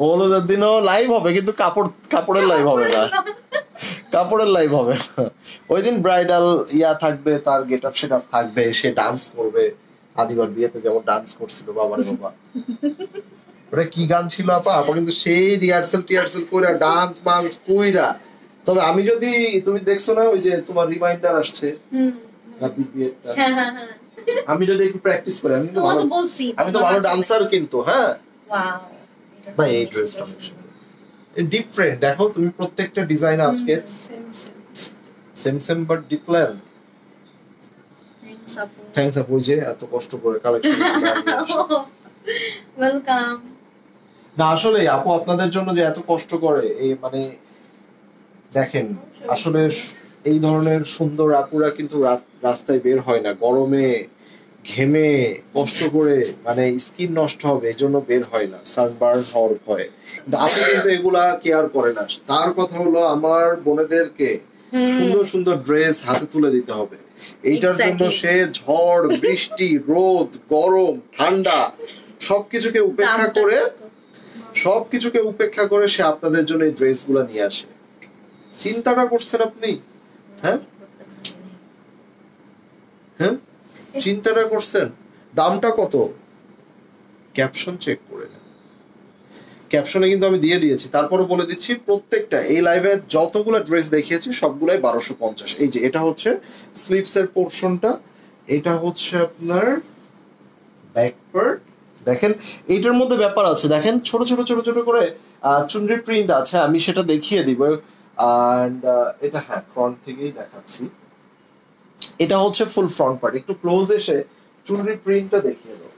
হলুদের দিনও লাইভ হবে, কিন্তু কাপড়ের লাইভ হবে না, কাপড়ের লাইভ হবে না। ওই দিন ব্রাইডাল ইয়া থাকবে, তার গেট আপ সেট আপ থাকবে, সে ডান্স করবে, আদিবার বিয়েতে যেমন ডান্স করছিল, বাবারে বাবা ওটা কি গান ছিল আপা, আপা কিন্তু সেই রিহার্সাল কইরা ডান্স মান্স কইরা। তবে আমি যদি, তুমি দেখছো না ওই যে তোমার রিমাইন্ডার আসছে রাবির বিয়েটা, আমি যদি একটু প্র্যাকটিস করি, আমি তো ভালো ডান্সার কিন্তু। হ্যাঁ ভাই, এই ড্রেসটা অনেক সুন্দর, ডিফারেন্ট। দেখো তুমি প্রত্যেকটা ডিজাইন আজকে same same but different. Thanks আপু যে এত কষ্ট করে কালেকশন ওয়েলকাম। না আসলে আপু আপনাদের জন্য যে এত কষ্ট করে এই মানে দেখেন আসলে এই ধরনের সুন্দর আপুরা কিন্তু রাস্তায় বের হয় না, গরমে ঘেমে কষ্ট করে মানে স্কিন নষ্ট হবে এই জন্য বের হয় না, সানবার্ন হওয়ার ভয়ে। কিন্তু আপনি কিন্তু এগুলা কেয়ার করে না। তার কথা হলো আমার বোনেদেরকে সুন্দর সুন্দর ড্রেস হাতে তুলে দিতে হবে, এইটার জন্য সে ঝড় বৃষ্টি রোদ গরম ঠান্ডা সবকিছুকে উপেক্ষা করে সে আপনাদের জন্য এই ড্রেস গুলা নিয়ে আসে। চিন্তাটা করছেন আপনি? হ্যাঁ হ্যাঁ চিন্তাটা করছেন? দামটা কত ক্যাপশন চেক করে নেন, ক্যাপশনে কিন্তু আমি দিয়ে দিয়েছি, তারপরে বলে দিচ্ছি প্রত্যেকটা এই লাইভে যতগুলো ড্রেস দেখিয়েছি সবগুলাই 1250। এই যে এটা হচ্ছে স্লিভস এর পোরশনটা, এটা হচ্ছে আপনার ব্যাক পার্ট। দেখেন এইটার মধ্যে ব্যাপার আছে, দেখেন ছোট ছোট ছোট ছোট করে চুনরি প্রিন্ট আছে, আমি সেটা দেখিয়ে দিব। এন্ড এটা হ্যাঁ ফ্রন্ট থেকেই দেখাচ্ছি, এটা হচ্ছে ফুল ফ্রন্ট পার্ট। একটু ক্লোজ এসে চুনরি প্রিন্টটা দেখিয়ে দাও।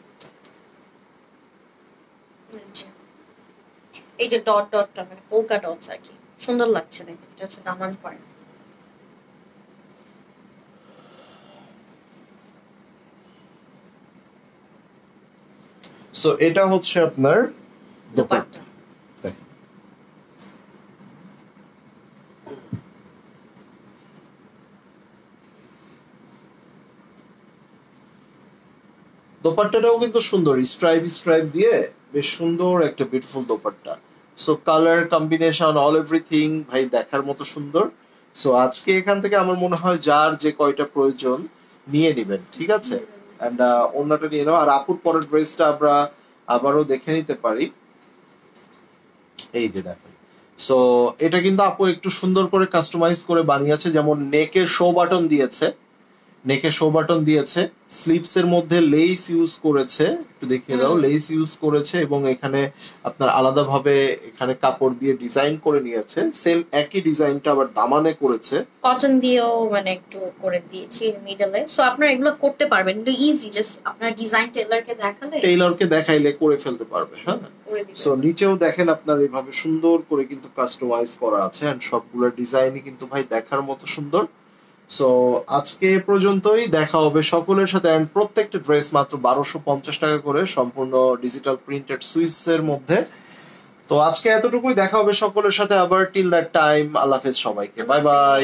এই যে ডট ডট মানে পোলকা ডটস আর কি, সুন্দর লাগছে দেখেন। এটা হচ্ছে দামান পার্ট। সো এটা হচ্ছে আপনার দোপাট্টা। দোপাট্টাটাও কিন্তু সুন্দর, স্ট্রাইপ দিয়ে বেশ সুন্দর একটা beautiful dupatta. So colour combination all everything ভাই দেখার মতো সুন্দর। সো আজকে এখান থেকে আমার মনে হয় যার যে কয়টা প্রয়োজন নিয়ে নেবেন, ঠিক আছে? এন্ড অন্যটা নিয়ে নাও। আর আপুর পরের ড্রেসটা আমরা আবারও দেখে নিতে পারি। এই যে দেখেন, সো এটা কিন্তু আপু একটু সুন্দর করে কাস্টমাইজ করে বানিয়েছে, যেমন নেকে শো বাটন দিয়েছে, স্লিভস এর মধ্যে লেস ইউজ করেছে, একটু দেখিয়ে দাও, লেস ইউজ করেছে এবং এখানে আপনার আলাদাভাবে এখানে কাপড় দিয়ে ডিজাইন করে নিয়েছে। সেম একই ডিজাইনটা আবার দামানে করেছে, কটন দিয়েও মানে একটু করে দিয়েছি মিডলে। সো আপনারা এগুলো করতে পারবেন, কিন্তু ইজি, জাস্ট আপনার ডিজাইন টেইলরকে দেখাইলে করে ফেলতে পারবে। হ্যাঁ, সো নিচেও দেখেন আপনার এইভাবে সুন্দর করে কিন্তু কাস্টমাইজ করা আছে, এন্ড সবগুলো ডিজাইনই কিন্তু ভাই দেখার মতো সুন্দর। সো আজকে পর্যন্তই, দেখা হবে সকলের সাথে। এন্ড প্রত্যেকটা ড্রেস মাত্র 1250 টাকা করে, সম্পূর্ণ ডিজিটাল প্রিন্টেড সুইস এর মধ্যে। তো আজকে এতটুকুই, দেখা হবে সকলের সাথে আবার। টিল দ্যাট টাইম, আল্লাহ হাফেজ সবাইকে, বাই বাই।